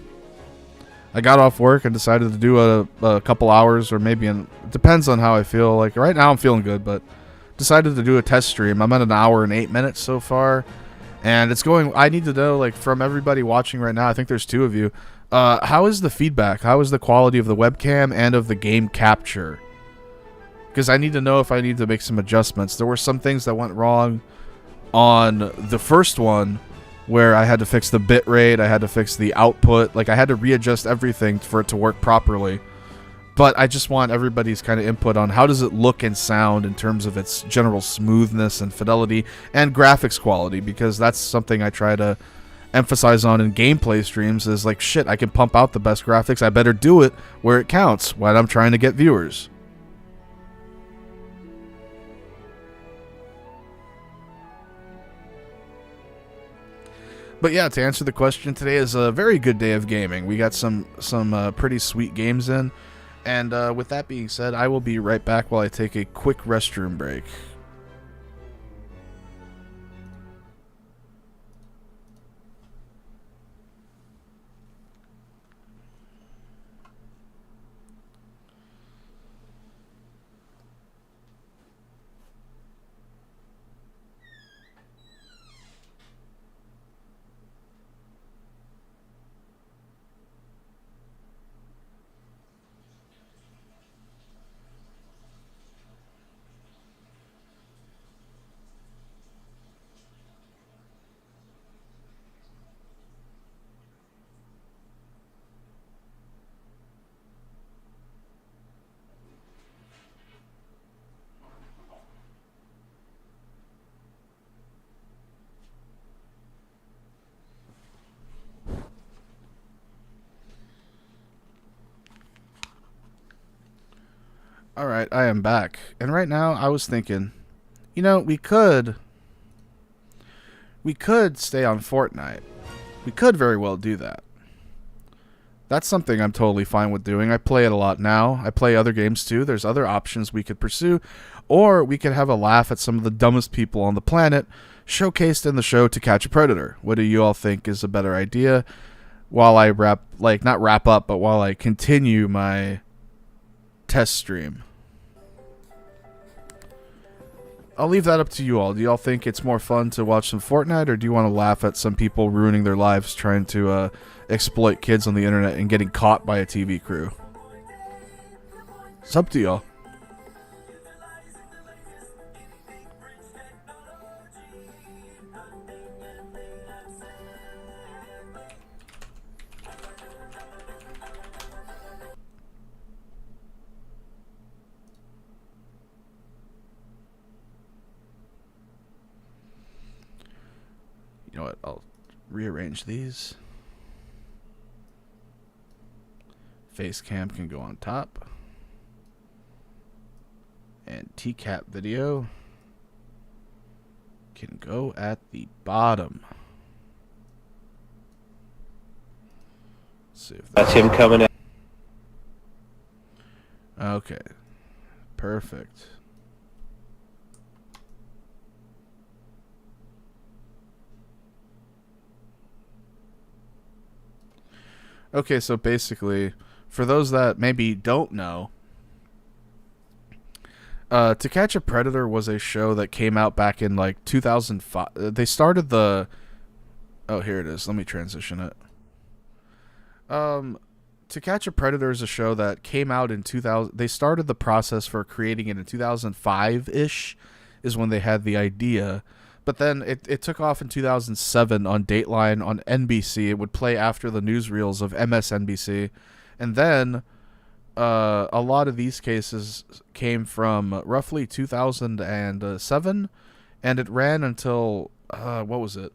I got off work and decided to do a couple hours, or maybe it depends on how I feel. Like right now I'm feeling good, but decided to do a test stream. I'm at an hour and 8 minutes so far, and it's going. I need to know, like, from everybody watching right now, I think there's 2 of you. How is the feedback? How is the quality of the webcam and of the game capture? Because I need to know if I need to make some adjustments. There were some things that went wrong on the first one, where I had to fix the bitrate, I had to fix the output, like I had to readjust everything for it to work properly. But I just want everybody's kind of input on how does it look and sound in terms of its general smoothness and fidelity and graphics quality, because that's something I try to emphasize on in gameplay streams is like, shit, I can pump out the best graphics, I better do it where it counts when I'm trying to get viewers. But yeah, to answer the question, today is a very good day of gaming. We got some pretty sweet games in. And with that being said, I will be right back while I take a quick restroom break. Alright, I am back. And right now, I was thinking, you know, we could stay on Fortnite. We could very well do that. That's something I'm totally fine with doing. I play it a lot now. I play other games too. There's other options we could pursue. Or we could have a laugh at some of the dumbest people on the planet showcased in the show To Catch a Predator. What do you all think is a better idea? While I not wrap up, but while I continue my test stream. I'll leave that up to you all. Do y'all think it's more fun to watch some Fortnite, or do you want to laugh at some people ruining their lives trying to exploit kids on the internet and getting caught by a TV crew? It's up to y'all. You know what? I'll rearrange these. Face cam can go on top. And TCAP video can go at the bottom. Let's see if that's him coming in. Okay. Perfect. Okay, so basically, for those that maybe don't know, To Catch a Predator was a show that came out back in like 2005. They started the... Oh, here it is. Let me transition it. To Catch a Predator is a show that came out in 2000. They started the process for creating it in 2005-ish is when they had the idea. But then it took off in 2007 on Dateline on NBC. It would play after the newsreels of MSNBC. And then a lot of these cases came from roughly 2007. And it ran until, what was it?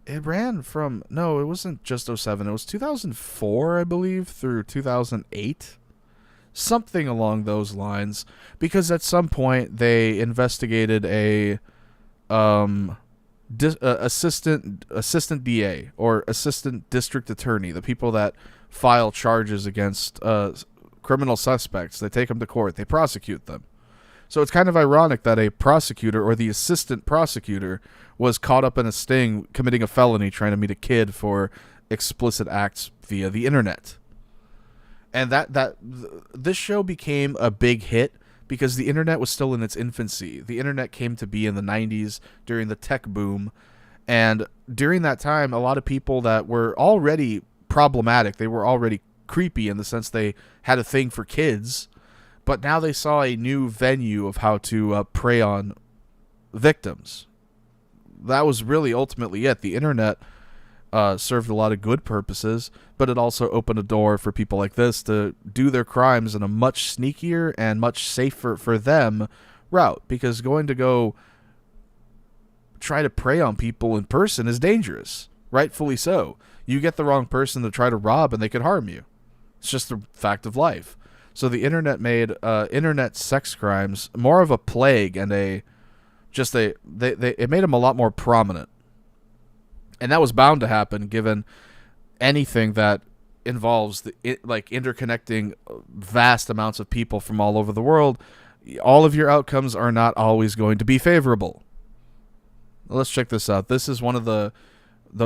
It ran from, no, it wasn't just 07. It was 2004, I believe, through 2008. Something along those lines. Because at some point they investigated a... assistant DA or assistant district attorney, the people that file charges against criminal suspects. They take them to court, they prosecute them. So it's kind of ironic that a prosecutor or the assistant prosecutor was caught up in a sting committing a felony trying to meet a kid for explicit acts via the internet. And this show became a big hit because the internet was still in its infancy. The internet came to be in the 90s during the tech boom. And during that time, a lot of people that were already problematic, they were already creepy in the sense they had a thing for kids, but now they saw a new venue of how to prey on victims. That was really ultimately it. The internet served a lot of good purposes, but it also opened a door for people like this to do their crimes in a much sneakier and much safer for them route, because going to go try to prey on people in person is dangerous, rightfully so. You get the wrong person to try to rob and they could harm you. It's just the fact of life. So the internet made internet sex crimes more of a plague and it made them a lot more prominent. And that was bound to happen given anything that involves interconnecting vast amounts of people from all over the world. All of your outcomes are not always going to be favorable. Let's check this out. This is one of the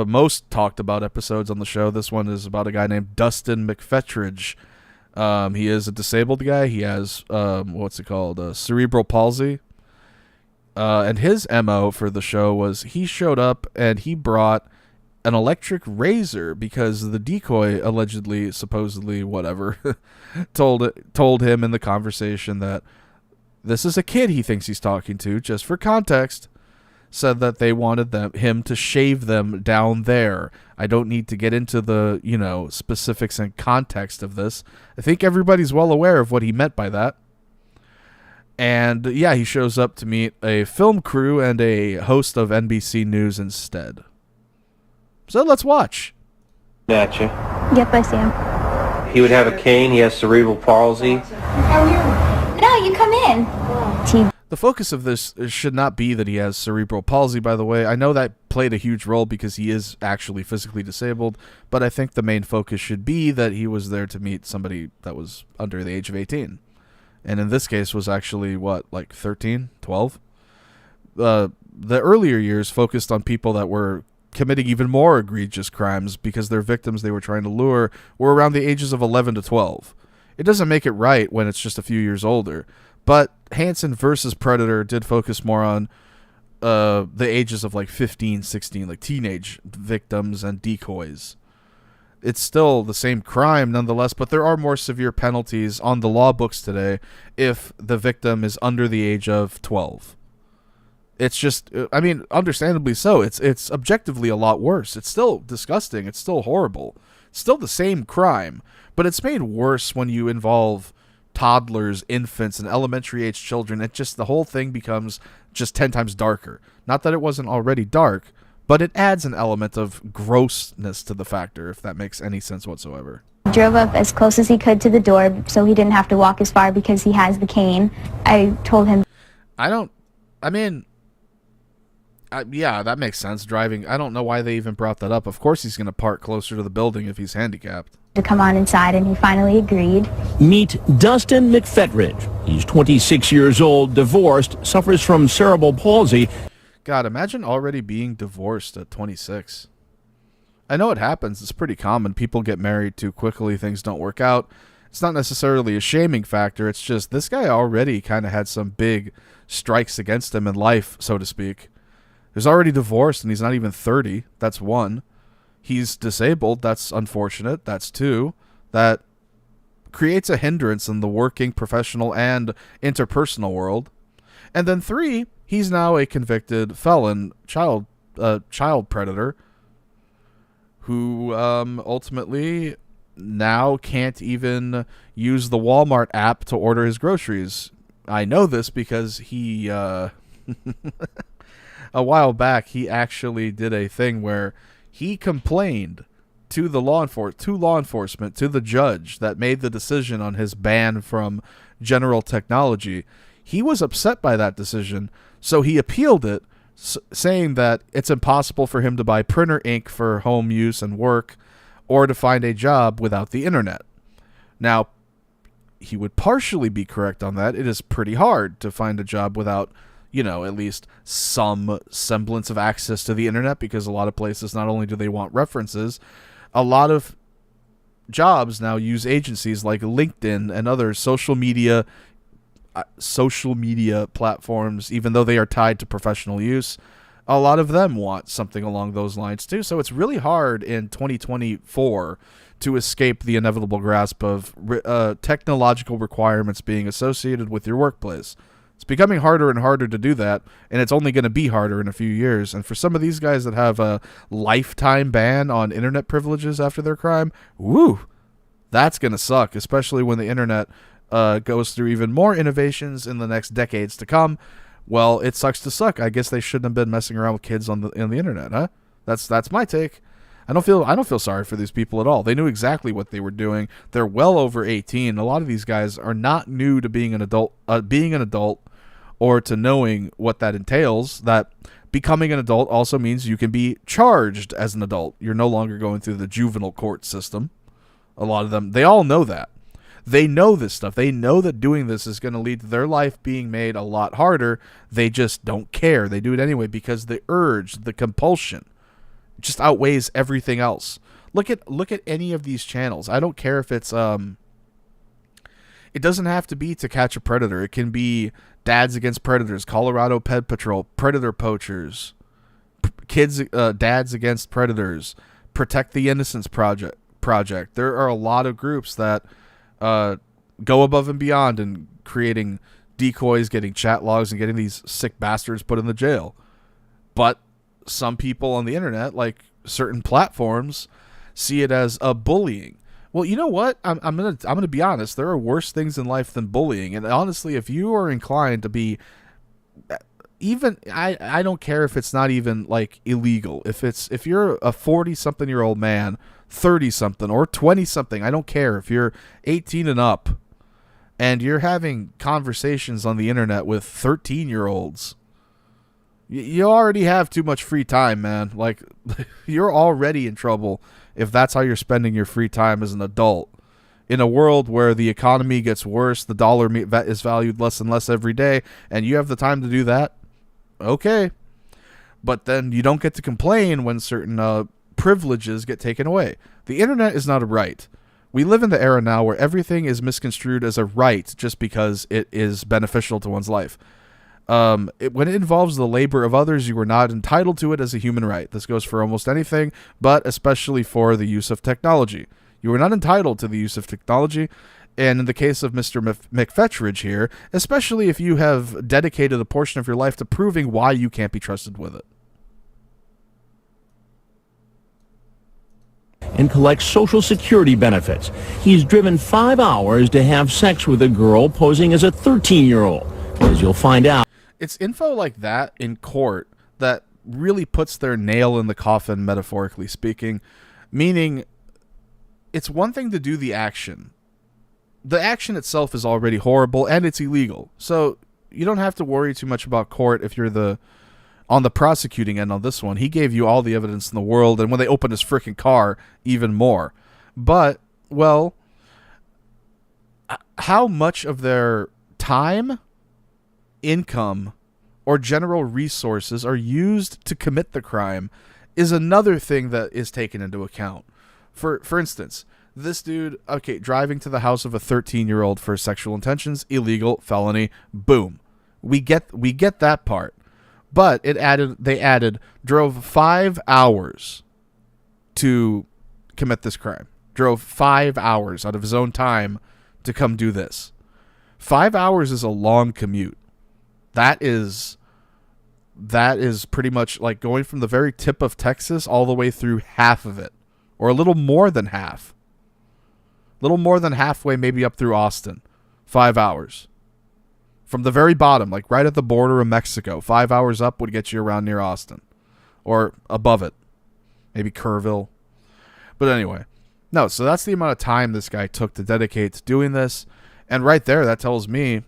most talked about episodes on the show. This one is about a guy named Dustin McFetridge. He is a disabled guy. He has cerebral palsy. And his MO for the show was he showed up and he brought an electric razor because the decoy allegedly, supposedly, whatever, told him in the conversation that this is a kid he thinks he's talking to, just for context, said that they wanted him to shave them down there. I don't need to get into the, specifics and context of this. I think everybody's well aware of what he meant by that. And yeah, he shows up to meet a film crew and a host of NBC News instead. So let's watch. At you. Yep, I see him. He would have a cane. He has cerebral palsy. No, you come in. The focus of this should not be that he has cerebral palsy, by the way. I know that played a huge role because he is actually physically disabled, but I think the main focus should be that he was there to meet somebody that was under the age of 18. And in this case was actually, 13, 12? The earlier years focused on people that were committing even more egregious crimes because their victims they were trying to lure were around the ages of 11 to 12. It doesn't make it right when it's just a few years older. But Hansen versus Predator did focus more on the ages of 15, 16, like teenage victims and decoys. It's still the same crime nonetheless, but there are more severe penalties on the law books today if the victim is under the age of 12. It's just, understandably so. It's objectively a lot worse. It's still disgusting. It's still horrible. It's still the same crime, but it's made worse when you involve toddlers, infants, and elementary age children. The whole thing becomes just 10 times darker. Not that it wasn't already dark, but it adds an element of grossness to the factor, if that makes any sense whatsoever. He drove up as close as he could to the door so he didn't have to walk as far because he has the cane. I told him... Yeah, that makes sense. Driving, I don't know why they even brought that up. Of course he's going to park closer to the building if he's handicapped. ...to come on inside, and he finally agreed. Meet Dustin McFetridge. He's 26 years old, divorced, suffers from cerebral palsy. God, imagine already being divorced at 26. I know it happens. It's pretty common. People get married too quickly. Things don't work out. It's not necessarily a shaming factor. It's just this guy already kind of had some big strikes against him in life, so to speak. He's already divorced, and he's not even 30. That's one. He's disabled. That's unfortunate. That's two. That creates a hindrance in the working, professional, and interpersonal world. And then three, he's now a convicted felon, child predator, who ultimately now can't even use the Walmart app to order his groceries. I know this because he, a while back, he actually did a thing where he complained to the law enforcement, to the judge that made the decision on his ban from General Technology. He was upset by that decision, so he appealed it, saying that it's impossible for him to buy printer ink for home use and work, or to find a job without the internet. Now, he would partially be correct on that. It is pretty hard to find a job without, at least some semblance of access to the internet, because a lot of places, not only do they want references, a lot of jobs now use agencies like LinkedIn and other social media platforms, even though they are tied to professional use. A lot of them want something along those lines too. So it's really hard in 2024 to escape the inevitable grasp of technological requirements being associated with your workplace. It's becoming harder and harder to do that, and it's only going to be harder in a few years. And for some of these guys that have a lifetime ban on internet privileges after their crime, woo, that's going to suck, especially when the internet goes through even more innovations in the next decades to come. Well, it sucks to suck. I guess they shouldn't have been messing around with kids on the internet, huh? That's my take. I don't feel sorry for these people at all. They knew exactly what they were doing. They're well over 18. A lot of these guys are not new to being an adult, or to knowing what that entails. That becoming an adult also means you can be charged as an adult. You're no longer going through the juvenile court system. A lot of them, they all know that. They know this stuff. They know that doing this is going to lead to their life being made a lot harder. They just don't care. They do it anyway because the urge, the compulsion, just outweighs everything else. Look at any of these channels. I don't care if it's it doesn't have to be To Catch a Predator. It can be Dads Against Predators, Colorado Pet Patrol, Predator Poachers, Dads Against Predators, Protect the Innocents Project. There are a lot of groups that go above and beyond in creating decoys, getting chat logs, and getting these sick bastards put in the jail. But some people on the internet, like certain platforms, see it as a bullying. Well, you know what? I'm gonna be honest. There are worse things in life than bullying. And honestly, if you are inclined to be even, I don't care if it's not even like illegal. If you're a 40-something-year-old man, 30-something, or 20-something, I don't care. If you're 18 and up, and you're having conversations on the internet with 13-year-olds, you already have too much free time, man. Like, you're already in trouble if that's how you're spending your free time as an adult. In a world where the economy gets worse, the dollar is valued less and less every day, and you have the time to do that, okay. But then you don't get to complain when certain privileges get taken away. The internet is not a right. We live in the era now where everything is misconstrued as a right just because it is beneficial to one's life. When it involves the labor of others, you are not entitled to it as a human right. This goes for almost anything, but especially for the use of technology. You are not entitled to the use of technology, and in the case of Mr. McFetridge here, especially if you have dedicated a portion of your life to proving why you can't be trusted with it. And collects Social Security benefits. He's driven 5 hours to have sex with a girl posing as a 13-year-old. As you'll find out. It's info like that in court that really puts their nail in the coffin, metaphorically speaking. Meaning, it's one thing to do the action. The action itself is already horrible, and it's illegal. So, you don't have to worry too much about court if you're on the prosecuting end on this one. He gave you all the evidence in the world, and when they opened his freaking car, even more. But, well, how much of their time, income, or general resources are used to commit the crime is another thing that is taken into account. For instance, this dude, okay, driving to the house of a 13-year-old for sexual intentions, illegal, felony, boom. We get that part. But they drove 5 hours to commit this crime. Drove 5 hours out of his own time to come do this. 5 hours is a long commute. That is pretty much like going from the very tip of Texas all the way through half of it. Or a little more than half. A little more than halfway, maybe up through Austin. 5 hours. From the very bottom, like right at the border of Mexico. 5 hours up would get you around near Austin. Or above it. Maybe Kerrville. But anyway. No, so that's the amount of time this guy took to dedicate to doing this. And right there, that tells me,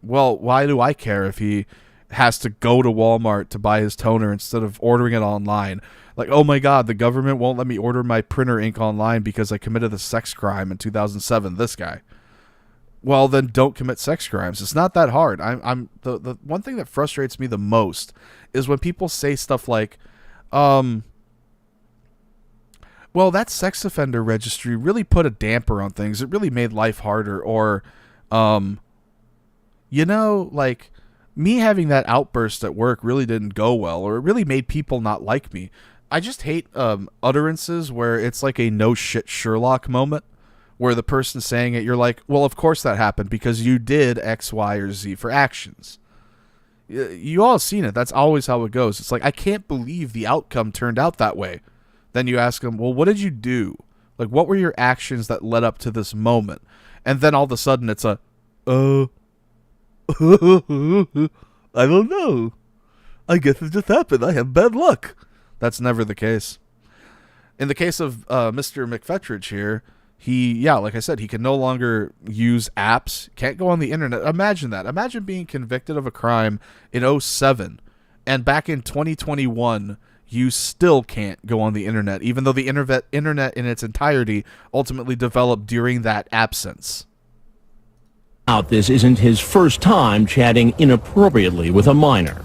well, why do I care if he has to go to Walmart to buy his toner instead of ordering it online? Like, oh my God, the government won't let me order my printer ink online because I committed a sex crime in 2007. This guy. Well, then don't commit sex crimes. It's not that hard. The one thing that frustrates me the most is when people say stuff like, well, that sex offender registry really put a damper on things. It really made life harder. Or, like me having that outburst at work really didn't go well, or it really made people not like me. I just hate utterances where it's like a no shit Sherlock moment, where the person saying it, you're like, well, of course that happened because you did X, Y, or Z for actions. You all have seen it. That's always how it goes. It's like, I can't believe the outcome turned out that way. Then you ask them, well, what did you do? Like, what were your actions that led up to this moment? And then all of a sudden it's a, I don't know. I guess it just happened. I have bad luck. That's never the case. In the case of Mr. McFetridge here, like I said, he can no longer use apps, can't go on the internet. Imagine that. Imagine being convicted of a crime in 2007, and back in 2021, you still can't go on the internet, even though the internet in its entirety ultimately developed during that absence. This isn't his first time chatting inappropriately with a minor.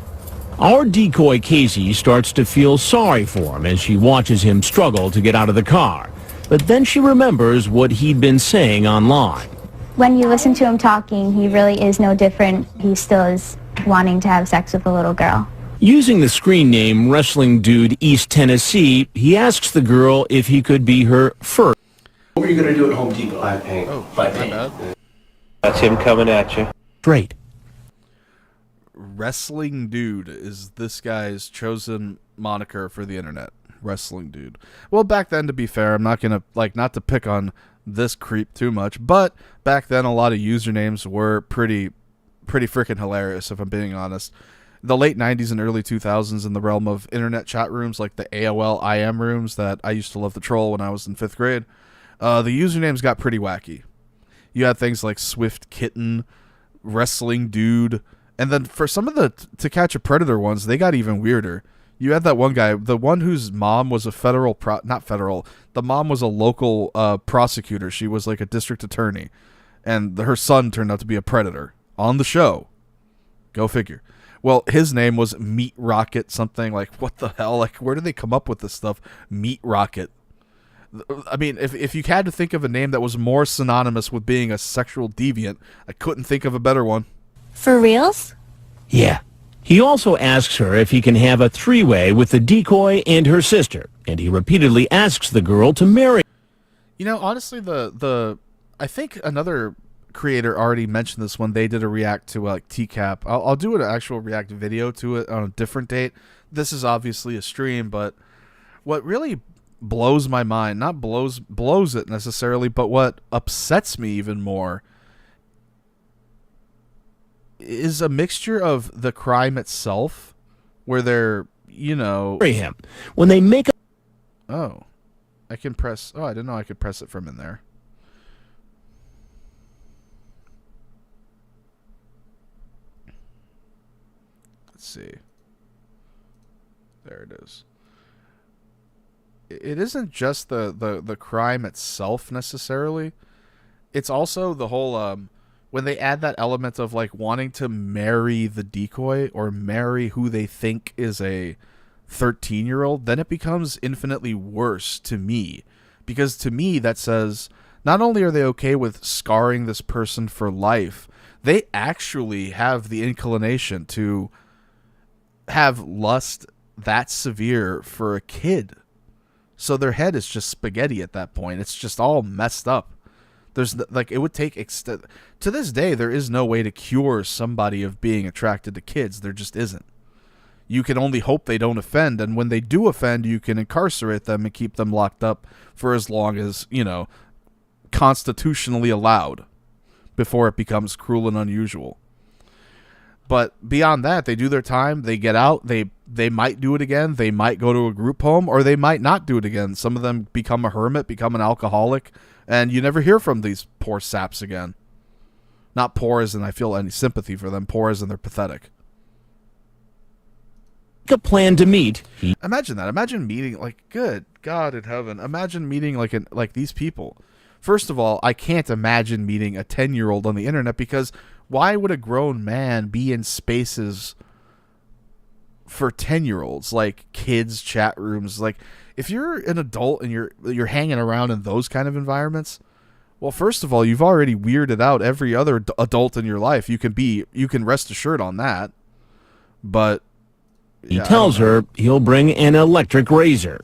Our decoy Casey starts to feel sorry for him as she watches him struggle to get out of the car. But then she remembers what he'd been saying online. When you listen to him talking, he really is no different. He still is wanting to have sex with a little girl. Using the screen name Wrestling Dude East Tennessee, he asks the girl if he could be her first. What were you going to do at Home Depot? Buy paint. Oh, Buy my paint. bad. That's him coming at you. Straight. Wrestling Dude is this guy's chosen moniker for the internet. Wrestling Dude. Well, back then, to be fair, I'm not gonna not to pick on this creep too much, but back then a lot of usernames were pretty freaking hilarious, if I'm being honest. The late 90s and early 2000s in the realm of internet chat rooms, like the AOL IM rooms that I used to love to troll when I was in 5th grade, the usernames got pretty wacky. You had things like Swift Kitten, Wrestling Dude, and then for some of the To Catch a Predator ones, they got even weirder. You had that one guy, the one whose mom was a the mom was a local prosecutor. She was like a district attorney, and her son turned out to be a predator on the show. Go figure. Well, his name was Meat Rocket something. Like, what the hell? Like, where did they come up with this stuff? Meat Rocket. I mean, if you had to think of a name that was more synonymous with being a sexual deviant, I couldn't think of a better one. For reals? Yeah. He also asks her if he can have a three-way with the decoy and her sister, and he repeatedly asks the girl to marry. You know, honestly, I think another creator already mentioned this when they did a react to TCAP. I'll do an actual react video to it on a different date. This is obviously a stream, but what really blows my mind, not blows it necessarily, but what upsets me even more is a mixture of the crime itself, where they're, Marry him. When they make Oh, I can press. Oh, I didn't know I could press it from in there. Let's see. There it is. It isn't just the crime itself necessarily. It's also the whole when they add that element of wanting to marry the decoy or marry who they think is a 13-year-old, then it becomes infinitely worse to me, because to me that says not only are they okay with scarring this person for life, they actually have the inclination to have lust that severe for a kid. So their head is just spaghetti at that point. It's just all messed up. There's it would take to this day there is no way to cure somebody of being attracted to kids. There just isn't. You can only hope they don't offend, and when they do offend, you can incarcerate them and keep them locked up for as long as, constitutionally allowed before it becomes cruel and unusual. But beyond that, they do their time, they get out, they might do it again, they might go to a group home, or they might not do it again. Some of them become a hermit, become an alcoholic, and you never hear from these poor saps again. Not poor as in I feel any sympathy for them, poor as in they're pathetic. a plan to meet. Imagine that. Imagine meeting, good God in heaven. Imagine meeting like these people. First of all, I can't imagine meeting a 10-year-old on the internet, because why would a grown man be in spaces for 10-year-olds, like kids chat rooms. Like, if you're an adult and you're hanging around in those kind of environments, well, first of all, you've already weirded out every other adult in your life. You can rest assured on that. But He tells her he'll bring an electric razor.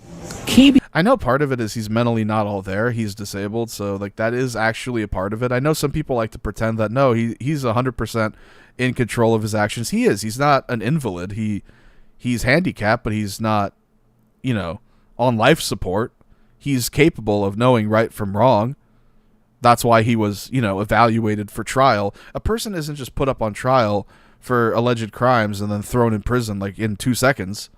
I know part of it is he's mentally not all there. He's disabled, so like that is actually a part of it. I know some people like to pretend that no, he's 100% in control of his actions. He is. He's not an invalid. He's handicapped, but he's not, on life support. He's capable of knowing right from wrong. That's why he was, evaluated for trial. A person isn't just put up on trial for alleged crimes and then thrown in prison like in 2 seconds.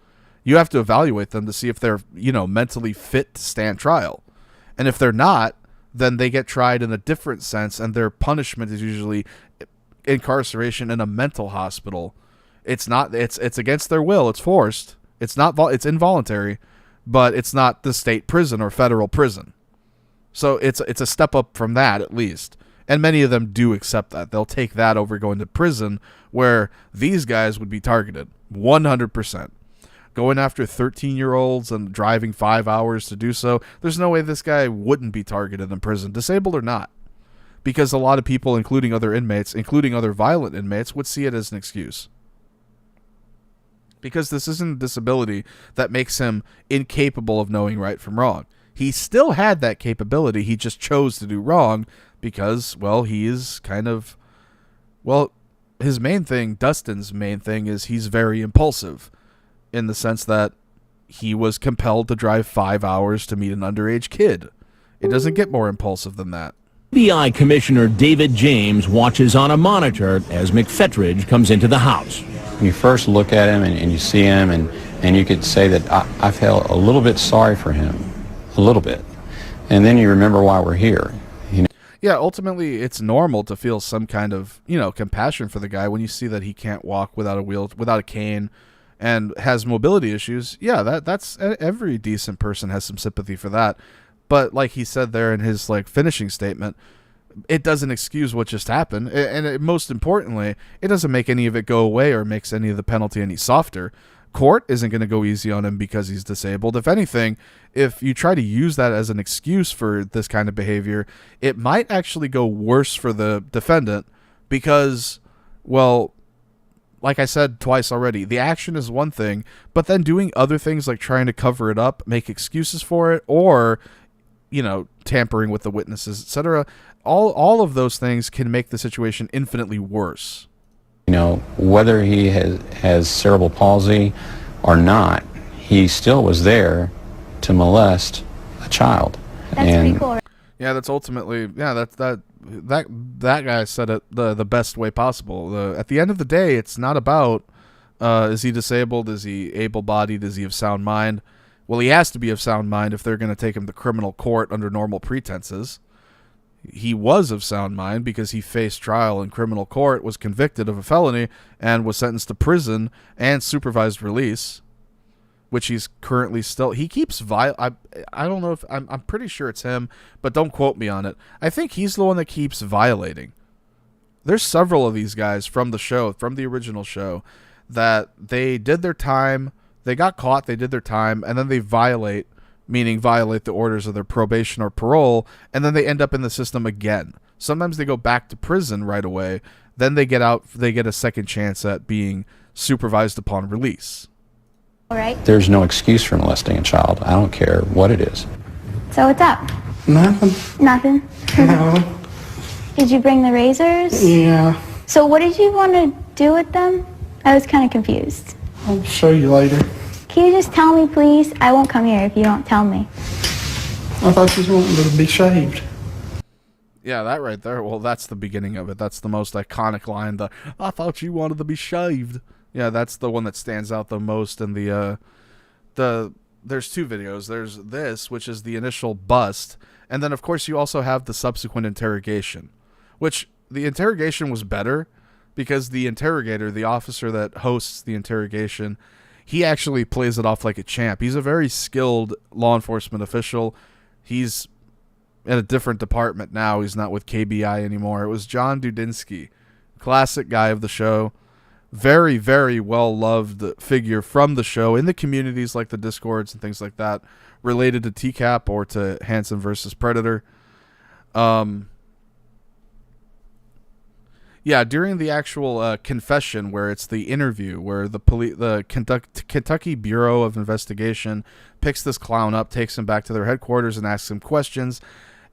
You have to evaluate them to see if they're, mentally fit to stand trial. And if they're not, then they get tried in a different sense, and their punishment is usually incarceration in a mental hospital. It's against their will. It's forced. It's involuntary, but it's not the state prison or federal prison. So it's a step up from that, at least. And many of them do accept that. They'll take that over going to prison, where these guys would be targeted 100%. Going after 13-year-olds and driving 5 hours to do so, there's no way this guy wouldn't be targeted in prison, disabled or not. Because a lot of people, including other inmates, including other violent inmates, would see it as an excuse. Because this isn't a disability that makes him incapable of knowing right from wrong. He still had that capability, he just chose to do wrong because, well, he is kind of... Well, his main thing, Dustin's main thing, is he's very impulsive. In the sense that he was compelled to drive 5 hours to meet an underage kid. It doesn't get more impulsive than that. FBI Commissioner David James watches on a monitor as McFetridge comes into the house. When you first look at him and you see him, and you could say that I felt a little bit sorry for him. A little bit. And then you remember why we're here. Yeah, ultimately, it's normal to feel some kind of, compassion for the guy when you see that he can't walk without a cane, and has mobility issues. Yeah, that's every decent person has some sympathy for that. But like he said there in his finishing statement, it doesn't excuse what just happened, and most importantly, it doesn't make any of it go away or makes any of the penalty any softer. Court isn't going to go easy on him because he's disabled. If anything, if you try to use that as an excuse for this kind of behavior, it might actually go worse for the defendant because, well, like I said twice already, the action is one thing, but then doing other things like trying to cover it up, make excuses for it, or, tampering with the witnesses, etc., all of those things can make the situation infinitely worse. Whether he has cerebral palsy or not, he still was there to molest a child. That's pretty cool. Yeah, that's ultimately, that guy said it the best way possible. At the end of the day, it's not about is he disabled, is he able-bodied, is he of sound mind. Well, he has to be of sound mind if they're going to take him to criminal court under normal pretenses. He was of sound mind because he faced trial in criminal court, was convicted of a felony, and was sentenced to prison and supervised release, which he's currently still... He keeps... I don't know if... I'm pretty sure it's him, but don't quote me on it. I think he's the one that keeps violating. There's several of these guys from the show, from the original show, that they did their time, they got caught, they did their time, and then they violate, meaning violate the orders of their probation or parole, and then they end up in the system again. Sometimes they go back to prison right away, then they get out, they get a second chance at being supervised upon release. All right. There's no excuse for molesting a child. I don't care what it is. So what's up? Nothing. Nothing? No. Did you bring the razors? Yeah. So what did you want to do with them? I was kind of confused. I'll show you later. Can you just tell me, please? I won't come here if you don't tell me. I thought you wanted to be shaved. Yeah, that right there. Well, that's the beginning of it. That's the most iconic line. I thought you wanted to be shaved. Yeah, that's the one that stands out the most in there's two videos. There's this, which is the initial bust, and then of course you also have the subsequent interrogation, which the interrogation was better because the interrogator, the officer that hosts the interrogation, he actually plays it off like a champ. He's a very skilled law enforcement official. He's in a different department now. He's not with KBI anymore. It was John Dudinsky, classic guy of the show. very, very well-loved figure from the show in the communities like the Discords and things like that related to TCAP or to Hansen versus Predator. Yeah, during the actual confession, where it's the interview, where the Kentucky Bureau of Investigation picks this clown up, takes him back to their headquarters and asks him questions,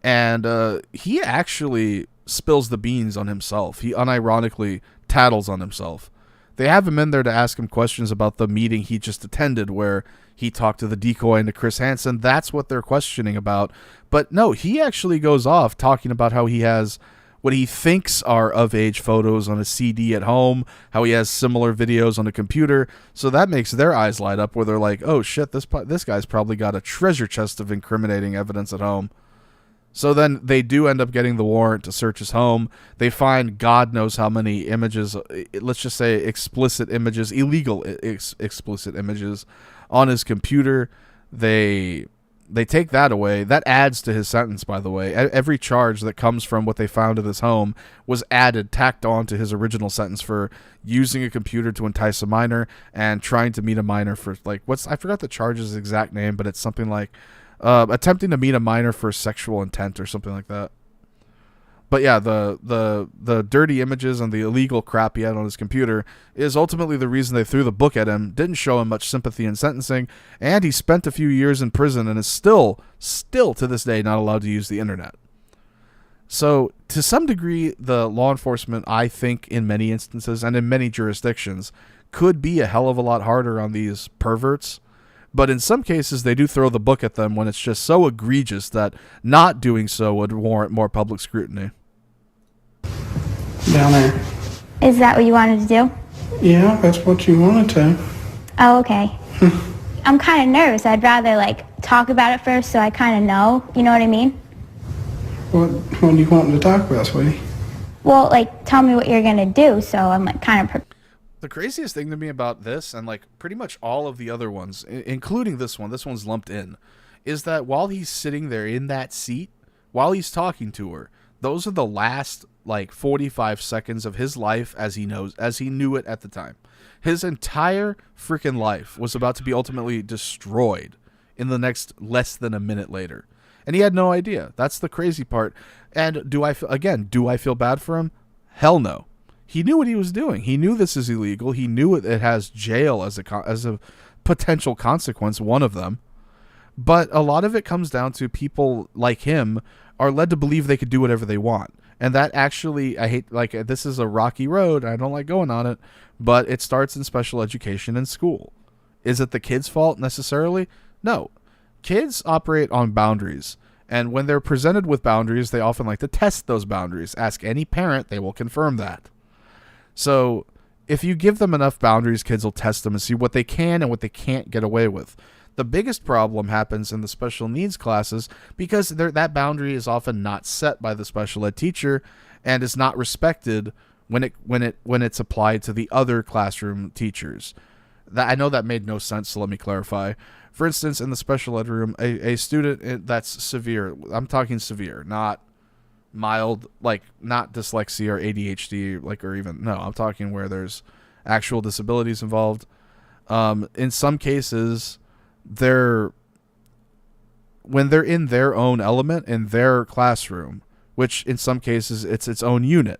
and he actually spills the beans on himself. He unironically tattles on himself. They have him in there to ask him questions about the meeting he just attended where he talked to the decoy and to Chris Hansen. That's what they're questioning about. But no, he actually goes off talking about how he has what he thinks are of-age photos on a CD at home, how he has similar videos on a computer. So that makes their eyes light up where they're like, oh shit, this guy's probably got a treasure chest of incriminating evidence at home. So then they do end up getting the warrant to search his home. They find God knows how many images, let's just say explicit images, illegal explicit images on his computer. They take that away. That adds to his sentence, by the way. Every charge that comes from what they found at his home was tacked on to his original sentence for using a computer to entice a minor and trying to meet a minor for, like, I forgot the charge's exact name, but it's something like attempting to meet a minor for sexual intent or something like that. But yeah, the dirty images and the illegal crap he had on his computer is ultimately the reason they threw the book at him, didn't show him much sympathy in sentencing, and he spent a few years in prison and is still to this day not allowed to use the internet. So to some degree, the law enforcement, I think in many instances and in many jurisdictions, could be a hell of a lot harder on these perverts. But in some cases, they do throw the book at them when it's just so egregious that not doing so would warrant more public scrutiny. Down there. Is that what you wanted to do? Yeah, that's what you wanted to. Oh, okay. I'm kind of nervous. I'd rather, talk about it first so I kind of know. You know what I mean? What do you want to talk about, sweetie? Well, tell me what you're going to do so I'm, kind of... The craziest thing to me about this, and pretty much all of the other ones, including this one's lumped in, is that while he's sitting there in that seat, while he's talking to her, those are the last 45 seconds of his life as he knew it at the time. His entire freaking life was about to be ultimately destroyed in the next less than a minute later. And he had no idea. That's the crazy part. And do I feel bad for him? Hell no. He knew what he was doing. He knew this is illegal. He knew it has jail as a potential consequence, one of them. But a lot of it comes down to people like him are led to believe they could do whatever they want. And that actually, I hate, this is a rocky road. I don't like going on it. But it starts in special education and school. Is it the kid's fault necessarily? No. Kids operate on boundaries. And when they're presented with boundaries, they often like to test those boundaries. Ask any parent, they will confirm that. So if you give them enough boundaries, kids will test them and see what they can and what they can't get away with. The biggest problem happens in the special needs classes because that boundary is often not set by the special ed teacher and is not respected when it's applied to the other classroom teachers. I know that made no sense, so let me clarify. For instance, in the special ed room, a student that's severe, I'm talking severe, not mild, not dyslexia or ADHD, or even, no, I'm talking where there's actual disabilities involved. In some cases, when they're in their own element in their classroom, which in some cases it's its own unit.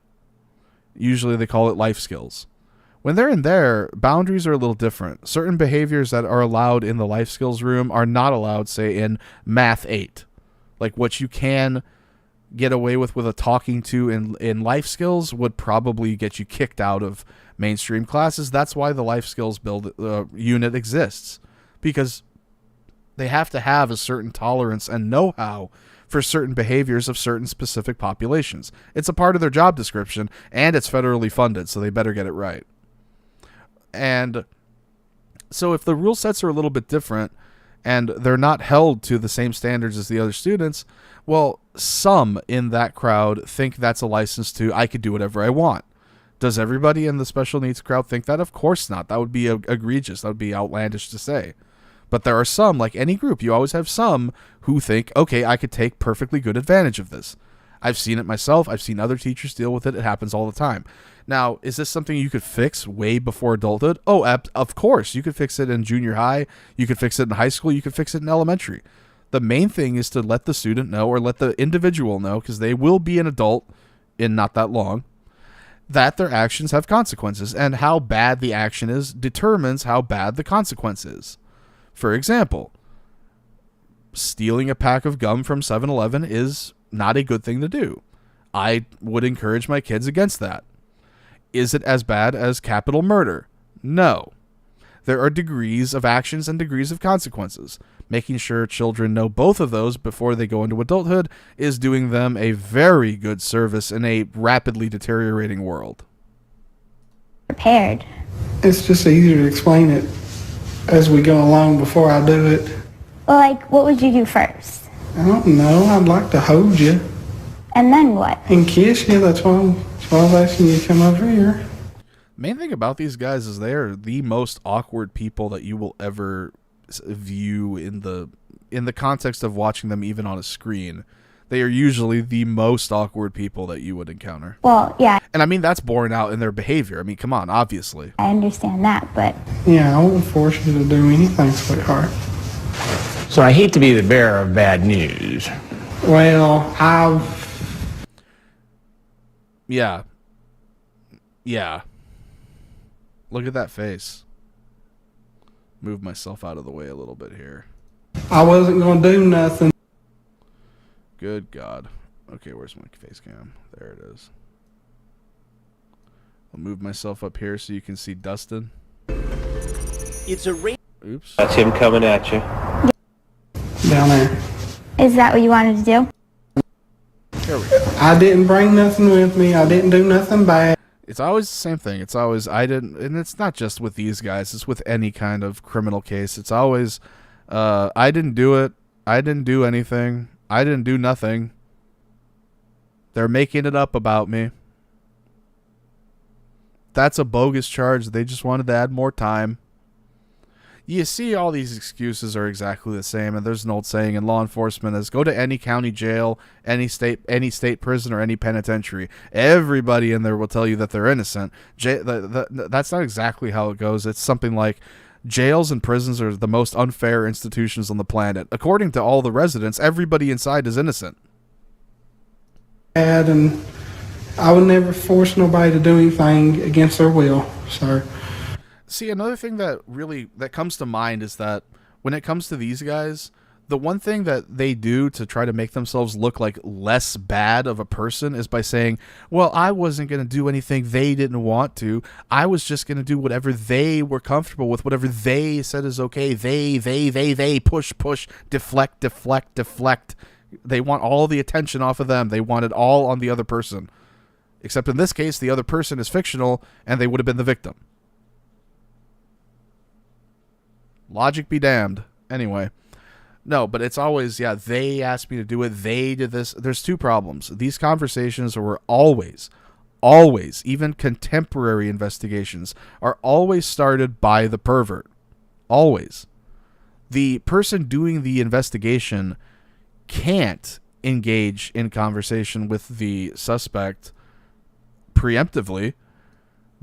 Usually they call it life skills. When they're in there, boundaries are a little different. Certain behaviors that are allowed in the life skills room are not allowed, say, in Math 8. Like what you can get away with a talking to in life skills would probably get you kicked out of mainstream classes. That's why the life skills unit exists, because they have to have a certain tolerance and know-how for certain behaviors of certain specific populations. It's a part of their job description, and it's federally funded, so they better get it right. And so if the rule sets are a little bit different and they're not held to the same standards as the other students, well, some in that crowd think that's a license to, I could do whatever I want. Does everybody in the special needs crowd think that? Of course not. That would be egregious. That would be outlandish to say. But there are some, like any group, you always have some who think, okay, I could take perfectly good advantage of this. I've seen it myself. I've seen other teachers deal with it. It happens all the time. Now, is this something you could fix way before adulthood? Oh, of course. You could fix it in junior high. You could fix it in high school. You could fix it in elementary. The main thing is to let the student know, or let the individual know, because they will be an adult in not that long, that their actions have consequences. And how bad the action is determines how bad the consequence is. For example, stealing a pack of gum from 7-Eleven is not a good thing to do. I would encourage my kids against that. Is it as bad as capital murder? No. There are degrees of actions and degrees of consequences. Making sure children know both of those before they go into adulthood is doing them a very good service in a rapidly deteriorating world. Prepared. It's just easier to explain it as we go along before I do it. Well, like, what would you do first? I don't know. I'd like to hold you And then what? and kiss you. That's why I was asking you to come over here. Main thing about these guys is they are the most awkward people that you will ever view in the context of watching them even on a screen. They are usually the most awkward people that you would encounter. Well, yeah, And I mean, that's borne out in their behavior. I mean, come on, obviously. I understand that, but Yeah, I won't force you to do anything, sweetheart. So I hate to be the bearer of bad news. Well, Yeah. Look at that face. Move myself out of the way a little bit here. I wasn't going to do nothing. Good God. Okay, where's my face cam? There it is. I'll move myself up here so you can see Dustin. It's a rain. Oops. That's him coming at you. Down there. is that what you wanted to do? There we go. I didn't bring nothing with me. I didn't do nothing bad. It's always the same thing. It's always, I didn't, and it's not just with these guys. It's with any kind of criminal case. It's always, I didn't do it. I didn't do anything. I didn't do nothing. They're making it up about me. That's a bogus charge. They just wanted to add more time. You see, all these excuses are exactly the same, and there's an old saying in law enforcement is go to any county jail, any state prison, or any penitentiary. Everybody in there will tell you that they're innocent. That's not exactly how it goes. It's something like jails and prisons are the most unfair institutions on the planet. According to all the residents, everybody inside is innocent. And I would never force nobody to do anything against their will, sir. See, another thing that comes to mind is that when it comes to these guys, the one thing that they do to try to make themselves look like less bad of a person is by saying, well, I wasn't going to do anything they didn't want to. I was just going to do whatever they were comfortable with, whatever they said is okay. They, push, deflect. They want all the attention off of them. They want it all on the other person. Except in this case, the other person is fictional, and they would have been the victim. Logic be damned. Anyway. No, but it's always, yeah, they asked me to do it. They did this. There's two problems. These conversations were always, even contemporary investigations, are always started by the pervert. Always. The person doing the investigation can't engage in conversation with the suspect preemptively,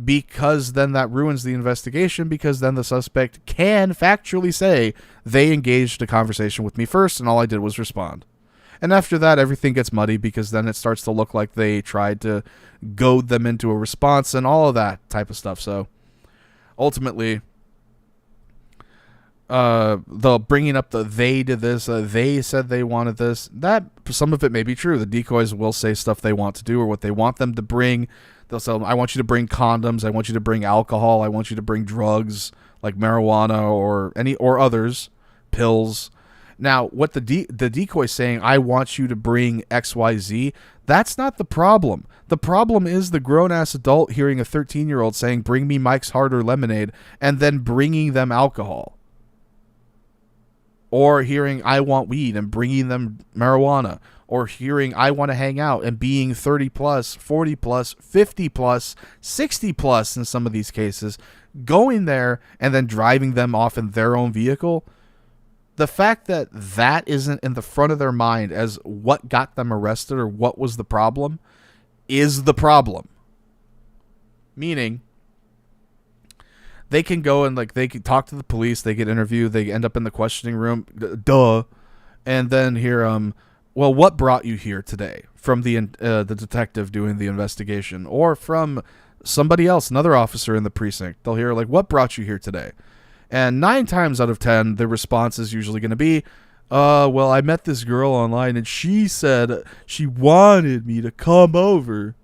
because then that ruins the investigation, because then the suspect can factually say they engaged a conversation with me first and all I did was respond. And after that, everything gets muddy, because then it starts to look like they tried to goad them into a response and all of that type of stuff. So ultimately, the bringing up the they did this, they said they wanted this, that some of it may be true. The decoys will say stuff they want to do or what they want them to bring. They'll say, I want you to bring condoms, I want you to bring alcohol, I want you to bring drugs like marijuana or others, pills. Now, what the decoy is saying, I want you to bring XYZ, that's not the problem. The problem is the grown-ass adult hearing a 13-year-old saying, bring me Mike's Hard or Lemonade, and then bringing them alcohol. Or hearing, I want weed, and bringing them marijuana. Or hearing, I want to hang out, and being 30 plus, 40 plus, 50 plus, 60 plus in some of these cases, going there and then driving them off in their own vehicle. The fact that that isn't in the front of their mind as what got them arrested or what was the problem is the problem. Meaning, they can go and like they can talk to the police, they get interviewed, they end up in the questioning room, and then hear well, what brought you here today? From the detective doing the investigation, or from somebody else, another officer in the precinct. They'll hear like, what brought you here today? And 9 times out of 10, the response is usually going to be, well, I met this girl online and she said she wanted me to come over.